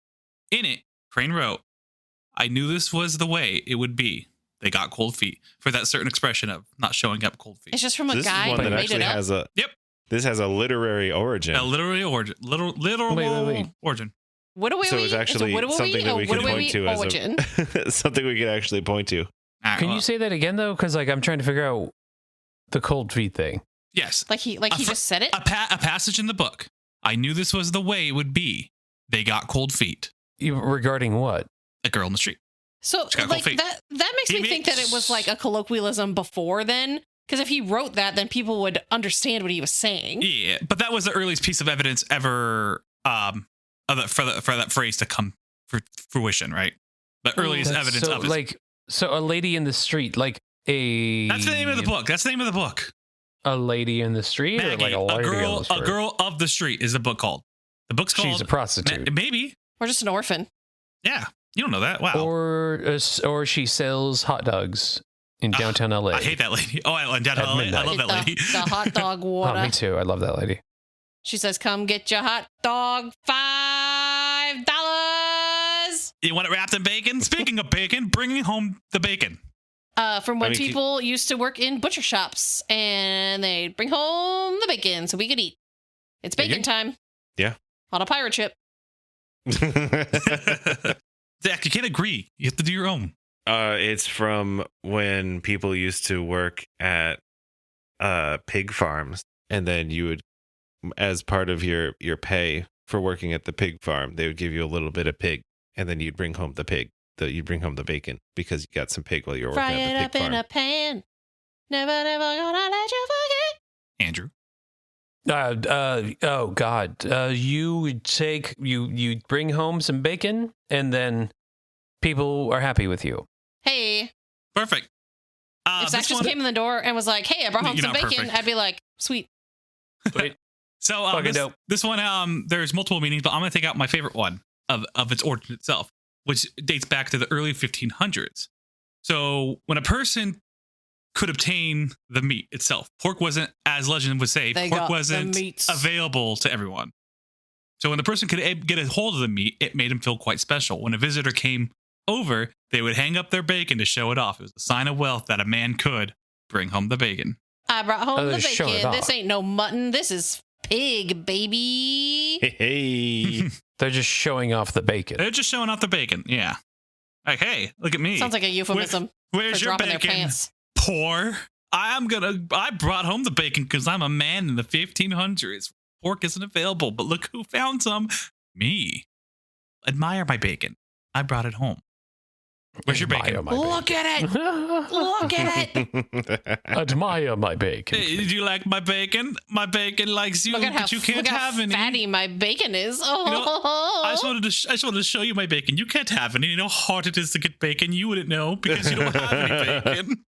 [SPEAKER 4] In it, Crane wrote, I knew this was the way it would be. They got cold feet, for that certain expression of not showing up cold feet.
[SPEAKER 1] It's just from a guy
[SPEAKER 2] who
[SPEAKER 1] made it up.
[SPEAKER 2] This has a literary origin.
[SPEAKER 4] A literary origin. Literal origin.
[SPEAKER 2] So it's actually something that we can point to as something we can actually point to.
[SPEAKER 3] Can you say that again though? Because I'm trying to figure out the cold feet thing.
[SPEAKER 4] Yes.
[SPEAKER 1] Like he just said it.
[SPEAKER 4] A passage in the book. I knew this was the way it would be. They got cold feet.
[SPEAKER 3] Regarding what?
[SPEAKER 4] A girl in the street.
[SPEAKER 1] So like that makes me think that it was like a colloquialism before then. Because if he wrote that, then people would understand what he was saying.
[SPEAKER 4] Yeah, but that was the earliest piece of evidence ever for that phrase to come for fruition, right? The earliest evidence of it.
[SPEAKER 3] So a lady in the street, like a...
[SPEAKER 4] That's the name of the book. That's the name of the book.
[SPEAKER 3] A lady in the street?
[SPEAKER 4] Maggie,
[SPEAKER 3] or like a
[SPEAKER 4] girl, a girl of the street is the book called. The book's called...
[SPEAKER 3] She's a prostitute.
[SPEAKER 4] Maybe.
[SPEAKER 1] Or just an orphan.
[SPEAKER 4] Yeah. You don't know that. Wow.
[SPEAKER 3] Or she sells hot dogs in downtown LA.
[SPEAKER 4] I hate that lady. Oh, in downtown LA. I love that lady.
[SPEAKER 1] The hot dog water.
[SPEAKER 3] Oh, me too. I love that lady.
[SPEAKER 1] She says, come get your hot dog, $5.
[SPEAKER 4] You want it wrapped in bacon? Speaking of bacon, bringing home the bacon.
[SPEAKER 1] From when people used to work in butcher shops and they'd bring home the bacon so we could eat. It's bacon time.
[SPEAKER 2] Yeah.
[SPEAKER 1] on a pirate ship.
[SPEAKER 4] Zach, you can't agree. You have to do your own.
[SPEAKER 2] It's from when people used to work at pig farms, and then you would, as part of your pay for working at the pig farm, they would give you a little bit of pig, and then you'd bring home the pig. You'd bring home the bacon because you got some pig while you were working
[SPEAKER 1] Fry it
[SPEAKER 2] at
[SPEAKER 1] up
[SPEAKER 2] the pig
[SPEAKER 1] in
[SPEAKER 2] farm.
[SPEAKER 1] a pan. Never gonna let you forget.
[SPEAKER 4] Andrew.
[SPEAKER 3] Oh God. You would you bring home some bacon, and then people are happy with you.
[SPEAKER 1] Hey,
[SPEAKER 4] Perfect.
[SPEAKER 1] if Zach just came in the door and was like, "Hey, I brought home
[SPEAKER 4] You're
[SPEAKER 1] some
[SPEAKER 4] not
[SPEAKER 1] bacon,"
[SPEAKER 4] perfect.
[SPEAKER 1] I'd be like, "Sweet."
[SPEAKER 3] Wait,
[SPEAKER 4] So
[SPEAKER 3] Fucking dope.
[SPEAKER 4] this one, there's multiple meanings, but I'm going to take out my favorite one of its origin itself, which dates back to the early 1500s. So when a person could obtain the meat itself, pork wasn't, as legend would say,
[SPEAKER 1] They
[SPEAKER 4] pork
[SPEAKER 1] got the
[SPEAKER 4] wasn't
[SPEAKER 1] meats.
[SPEAKER 4] available to everyone. So when the person could get a hold of the meat, it made him feel quite special. When a visitor came over, they would hang up their bacon to show it off. It was a sign of wealth that a man could bring home the bacon.
[SPEAKER 1] I brought home
[SPEAKER 3] Oh,
[SPEAKER 1] the
[SPEAKER 3] they show it
[SPEAKER 1] bacon. This
[SPEAKER 3] off.
[SPEAKER 1] ain't no mutton. This is pig, baby.
[SPEAKER 2] Hey.
[SPEAKER 3] they're just showing off the bacon.
[SPEAKER 4] They're just showing off the bacon. Yeah. Like, hey, look at me.
[SPEAKER 1] Sounds like a euphemism for
[SPEAKER 4] Where's your
[SPEAKER 1] dropping their
[SPEAKER 4] bacon?
[SPEAKER 1] pants.
[SPEAKER 4] Poor. I brought home the bacon because I'm a man in the 1500s. Pork isn't available, but look who found some. Me. Admire my bacon. I brought it home. Where's your bacon?
[SPEAKER 3] Admire my
[SPEAKER 1] Look at it. Look at it.
[SPEAKER 3] Admire my bacon.
[SPEAKER 4] Hey, did you like my bacon? My bacon likes you,
[SPEAKER 1] Look at how,
[SPEAKER 4] but you can't
[SPEAKER 1] look how
[SPEAKER 4] have any.
[SPEAKER 1] fatty my bacon is. Oh,
[SPEAKER 4] I just wanted to show you my bacon. You can't have any. You know how hard it is to get bacon. You wouldn't know because you don't have any bacon.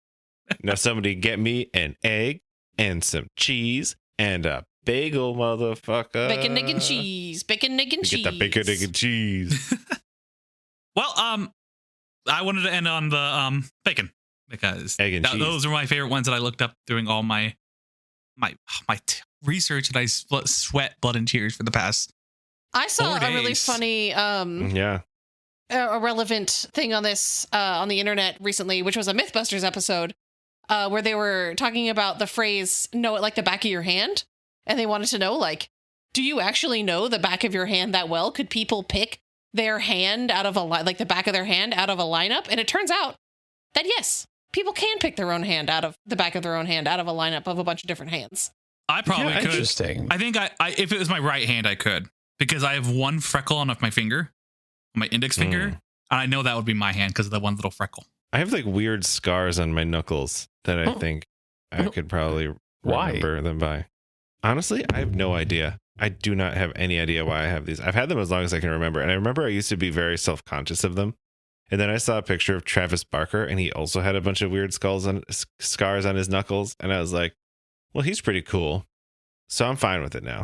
[SPEAKER 2] Now somebody get me an egg and some cheese and a bagel, motherfucker.
[SPEAKER 1] bacon, egg, and cheese. Bacon, egg, and cheese.
[SPEAKER 2] Get the bacon, egg, and cheese.
[SPEAKER 4] Well, I wanted to end on the bacon because
[SPEAKER 2] Egg and cheese.
[SPEAKER 4] those are my favorite ones that I looked up doing all my research, and I sweat blood and tears for the past.
[SPEAKER 1] I saw
[SPEAKER 4] 4
[SPEAKER 1] a really
[SPEAKER 4] days.
[SPEAKER 1] funny
[SPEAKER 2] Yeah.
[SPEAKER 1] a relevant thing on this on the internet recently, which was a Mythbusters episode where they were talking about the phrase "know it like the back of your hand," and they wanted to know, like, do you actually know the back of your hand that well? Could people pick their hand out of the back of their hand out of a lineup? And it turns out that yes, people can pick their own hand out of the back of their own hand out of a lineup of a bunch of different hands.
[SPEAKER 4] I probably
[SPEAKER 2] Yeah,
[SPEAKER 4] could.
[SPEAKER 3] Interesting.
[SPEAKER 4] I think I if it was my right hand, I could, because I have one freckle on my finger, on my index finger, and I know that would be my hand because of the one little freckle.
[SPEAKER 2] I have like weird scars on my knuckles that I
[SPEAKER 3] Oh.
[SPEAKER 2] think I could probably
[SPEAKER 3] Why?
[SPEAKER 2] remember them by. Honestly, I have no idea. I do not have any idea why I have these. I've had them as long as I can remember. And I remember I used to be very self-conscious of them. And then I saw a picture of Travis Barker, and he also had a bunch of weird scars on his knuckles. And I was like, well, he's pretty cool. So I'm fine with it now.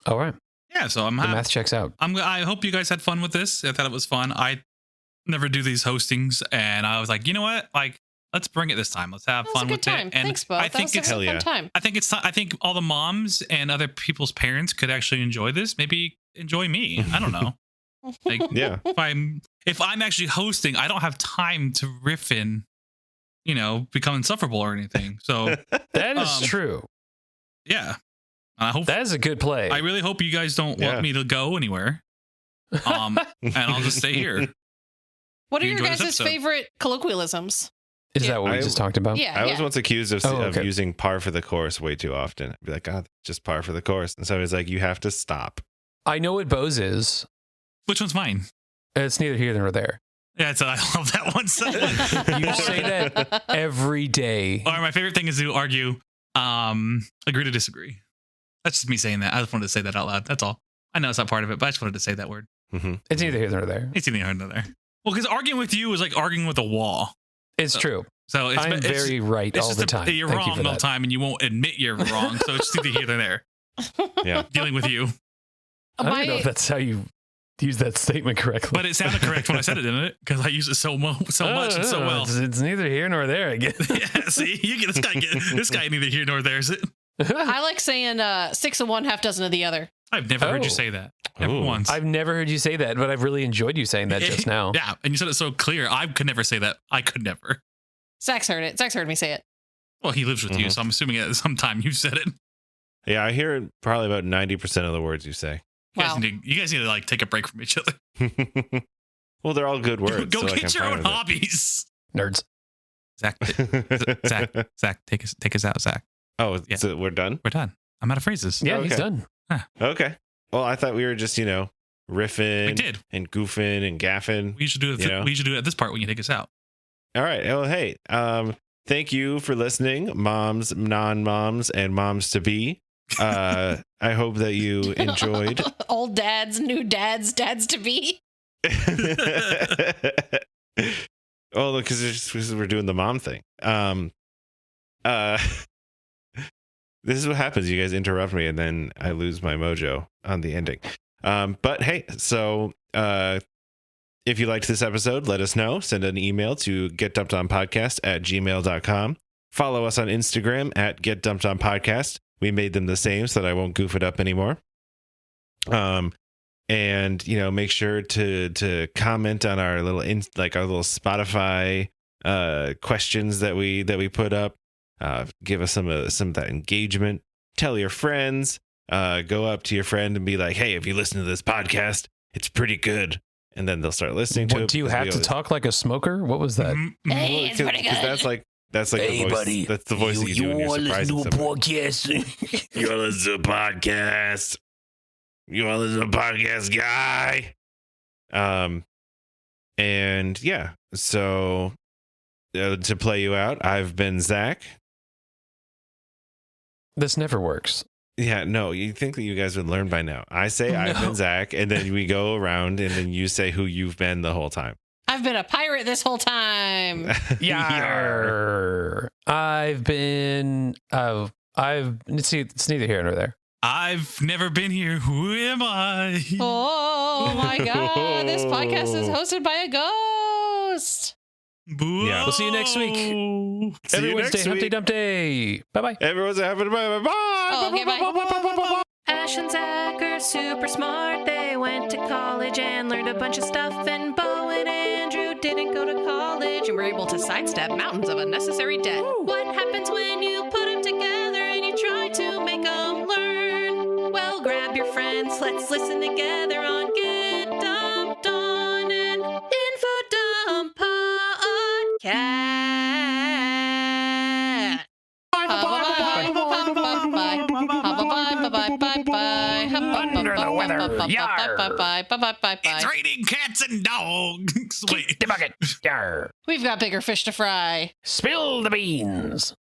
[SPEAKER 3] All right.
[SPEAKER 4] Yeah, so I'm
[SPEAKER 3] The
[SPEAKER 4] happy.
[SPEAKER 3] math checks out.
[SPEAKER 4] I hope you guys had fun with this. I thought it was fun. I never do these hostings, and I was like, you know what? Like, let's bring it this time. Let's have
[SPEAKER 1] That was
[SPEAKER 4] fun
[SPEAKER 1] a good
[SPEAKER 4] with
[SPEAKER 1] time.
[SPEAKER 4] it. And
[SPEAKER 1] Thanks, Beau.
[SPEAKER 4] I
[SPEAKER 1] That
[SPEAKER 4] think
[SPEAKER 1] was
[SPEAKER 4] it's
[SPEAKER 1] a
[SPEAKER 2] Hell
[SPEAKER 1] fun
[SPEAKER 2] yeah.
[SPEAKER 1] time.
[SPEAKER 4] I think all the moms and other people's parents could actually enjoy this. Maybe enjoy me. I don't know. Like,
[SPEAKER 2] Yeah.
[SPEAKER 4] if I'm actually hosting, I don't have time to riff in, become insufferable or anything. So
[SPEAKER 3] That is true.
[SPEAKER 4] yeah, I hope.
[SPEAKER 3] That is a good play.
[SPEAKER 4] I really hope you guys don't
[SPEAKER 2] Yeah.
[SPEAKER 4] want me to go anywhere. And I'll just stay here.
[SPEAKER 1] What are
[SPEAKER 4] You
[SPEAKER 1] your
[SPEAKER 4] enjoyed this
[SPEAKER 1] guys'
[SPEAKER 4] episode?
[SPEAKER 1] favorite colloquialisms?
[SPEAKER 3] Is that what we
[SPEAKER 2] I-
[SPEAKER 3] just talked about?
[SPEAKER 1] Yeah,
[SPEAKER 2] I was
[SPEAKER 1] yeah.
[SPEAKER 2] once accused of,
[SPEAKER 3] Oh, okay.
[SPEAKER 2] of using par for the course way too often. I'd be like, God, just par for the course. And somebody's like, you have to stop.
[SPEAKER 3] I know what Beau's is.
[SPEAKER 4] Which one's mine?
[SPEAKER 3] It's neither here nor there.
[SPEAKER 4] Yeah, so I love that one. So
[SPEAKER 3] You say that every day.
[SPEAKER 4] Or my favorite thing is to argue, agree to disagree. That's just me saying that. I just wanted to say that out loud. That's all. I know it's not part of it, but I just wanted to say that word.
[SPEAKER 2] Mm-hmm.
[SPEAKER 3] It's neither here nor there.
[SPEAKER 4] It's neither here nor there. Well, because arguing with you is like arguing with a wall.
[SPEAKER 3] It's true.
[SPEAKER 4] So it's
[SPEAKER 3] I'm very right
[SPEAKER 4] it's
[SPEAKER 3] all
[SPEAKER 4] just
[SPEAKER 3] the time.
[SPEAKER 4] You're
[SPEAKER 3] Thank you
[SPEAKER 4] wrong
[SPEAKER 3] for
[SPEAKER 4] all the
[SPEAKER 3] that.
[SPEAKER 4] time, and you won't admit you're wrong. So it's neither here nor there.
[SPEAKER 2] Yeah.
[SPEAKER 4] Dealing with you,
[SPEAKER 3] I don't know if that's how you use that statement correctly.
[SPEAKER 4] but it sounded correct when I said it, didn't it? Because I use it so much and so well.
[SPEAKER 3] It's neither here nor there, I guess.
[SPEAKER 4] Yeah, see, you get this guy neither here nor there, is it?
[SPEAKER 1] I like saying 6 of one, half dozen of the other.
[SPEAKER 4] I've never heard you
[SPEAKER 3] Oh.
[SPEAKER 4] say that. Never
[SPEAKER 2] Ooh.
[SPEAKER 4] once.
[SPEAKER 3] I've never heard you say that, but I've really enjoyed you saying that just now.
[SPEAKER 4] Yeah, and you said it so clear. I could never say that. I could never.
[SPEAKER 1] Zach's heard it. Zach's heard me say it.
[SPEAKER 4] Well, he lives with you,
[SPEAKER 2] Mhm.
[SPEAKER 4] so I'm assuming at some time you said it.
[SPEAKER 2] Yeah, I hear probably about 90% of the words you say.
[SPEAKER 1] Wow.
[SPEAKER 4] You guys need to like take a break from each other.
[SPEAKER 2] Well, they're all good words.
[SPEAKER 4] Go
[SPEAKER 2] so,
[SPEAKER 4] get
[SPEAKER 2] I'm
[SPEAKER 4] your
[SPEAKER 2] fine
[SPEAKER 4] own
[SPEAKER 2] with it.
[SPEAKER 4] hobbies.
[SPEAKER 3] Nerds.
[SPEAKER 4] Zach, Zach, take us out, Zach.
[SPEAKER 2] Oh,
[SPEAKER 4] Yeah.
[SPEAKER 2] so we're done?
[SPEAKER 4] We're done. I'm out of phrases.
[SPEAKER 3] Yeah, he's
[SPEAKER 2] Okay.
[SPEAKER 3] done.
[SPEAKER 2] Okay. Well, I thought we were just, riffing
[SPEAKER 4] We did.
[SPEAKER 2] and goofing and gaffing.
[SPEAKER 4] We should do it.
[SPEAKER 2] You know?
[SPEAKER 4] We should do it at this part when you take us out.
[SPEAKER 2] All right. Well, hey, thank you for listening, moms, non-moms, and moms to be. I hope that you enjoyed.
[SPEAKER 1] Old dads, new dads, dads to be.
[SPEAKER 2] Oh, look, because we're doing the mom thing. This is what happens. You guys interrupt me, and then I lose my mojo on the ending. But hey, so if you liked this episode, let us know. Send an email to getdumpedonpodcast@gmail.com. Follow us on Instagram at getdumpedonpodcast. We made them the same so that I won't goof it up anymore. And make sure to comment on our little our little Spotify questions that we put up. Give us some of that engagement. Tell your friends. Go up to your friend and be like, "Hey, if you listen to this podcast, it's pretty good." And then they'll start listening to it.
[SPEAKER 3] Do you have to talk like a smoker? What was that?
[SPEAKER 1] Hey, it's pretty good.
[SPEAKER 2] That's like
[SPEAKER 3] Hey,
[SPEAKER 2] the voice.
[SPEAKER 3] buddy.
[SPEAKER 2] That's the voice that you do when you're surprising somebody.
[SPEAKER 3] podcast?
[SPEAKER 2] You're listening to a podcast. You want to listen to a podcast, guy? And yeah, so to play you out, I've been Zach.
[SPEAKER 3] This never works.
[SPEAKER 2] Yeah, no, you think that you guys would learn by now. I say I've been Zach, and then we go around, and then you say who you've been the whole time.
[SPEAKER 1] I've been a pirate this whole time.
[SPEAKER 3] Yarr. I've been. It's neither here nor there.
[SPEAKER 4] I've never been here. Who am I?
[SPEAKER 1] Oh my god, this podcast is hosted by a ghost.
[SPEAKER 4] Boo.
[SPEAKER 2] Yeah.
[SPEAKER 3] We'll see you next week.
[SPEAKER 2] See
[SPEAKER 3] Every
[SPEAKER 2] you
[SPEAKER 3] Wednesday,
[SPEAKER 2] next
[SPEAKER 3] Humpty
[SPEAKER 2] week.
[SPEAKER 3] Dumpty. Bye bye.
[SPEAKER 2] Everyone's happy. Bye.
[SPEAKER 1] Oh, okay, bye. Ash and Zach are super smart. They went to college and learned a bunch of stuff. And Beau and Andrew didn't go to college and were able to sidestep mountains of unnecessary debt. What happens when you put them together and you try to make them learn? Well, grab your friends. Let's listen together on Get Dumped On an Info Dump Podcast.
[SPEAKER 3] Under the weather. Yar.
[SPEAKER 4] It's raining cats and dogs. Wait.
[SPEAKER 3] The bucket. Yarr.
[SPEAKER 1] We've got bigger fish to fry.
[SPEAKER 3] Spill the beans.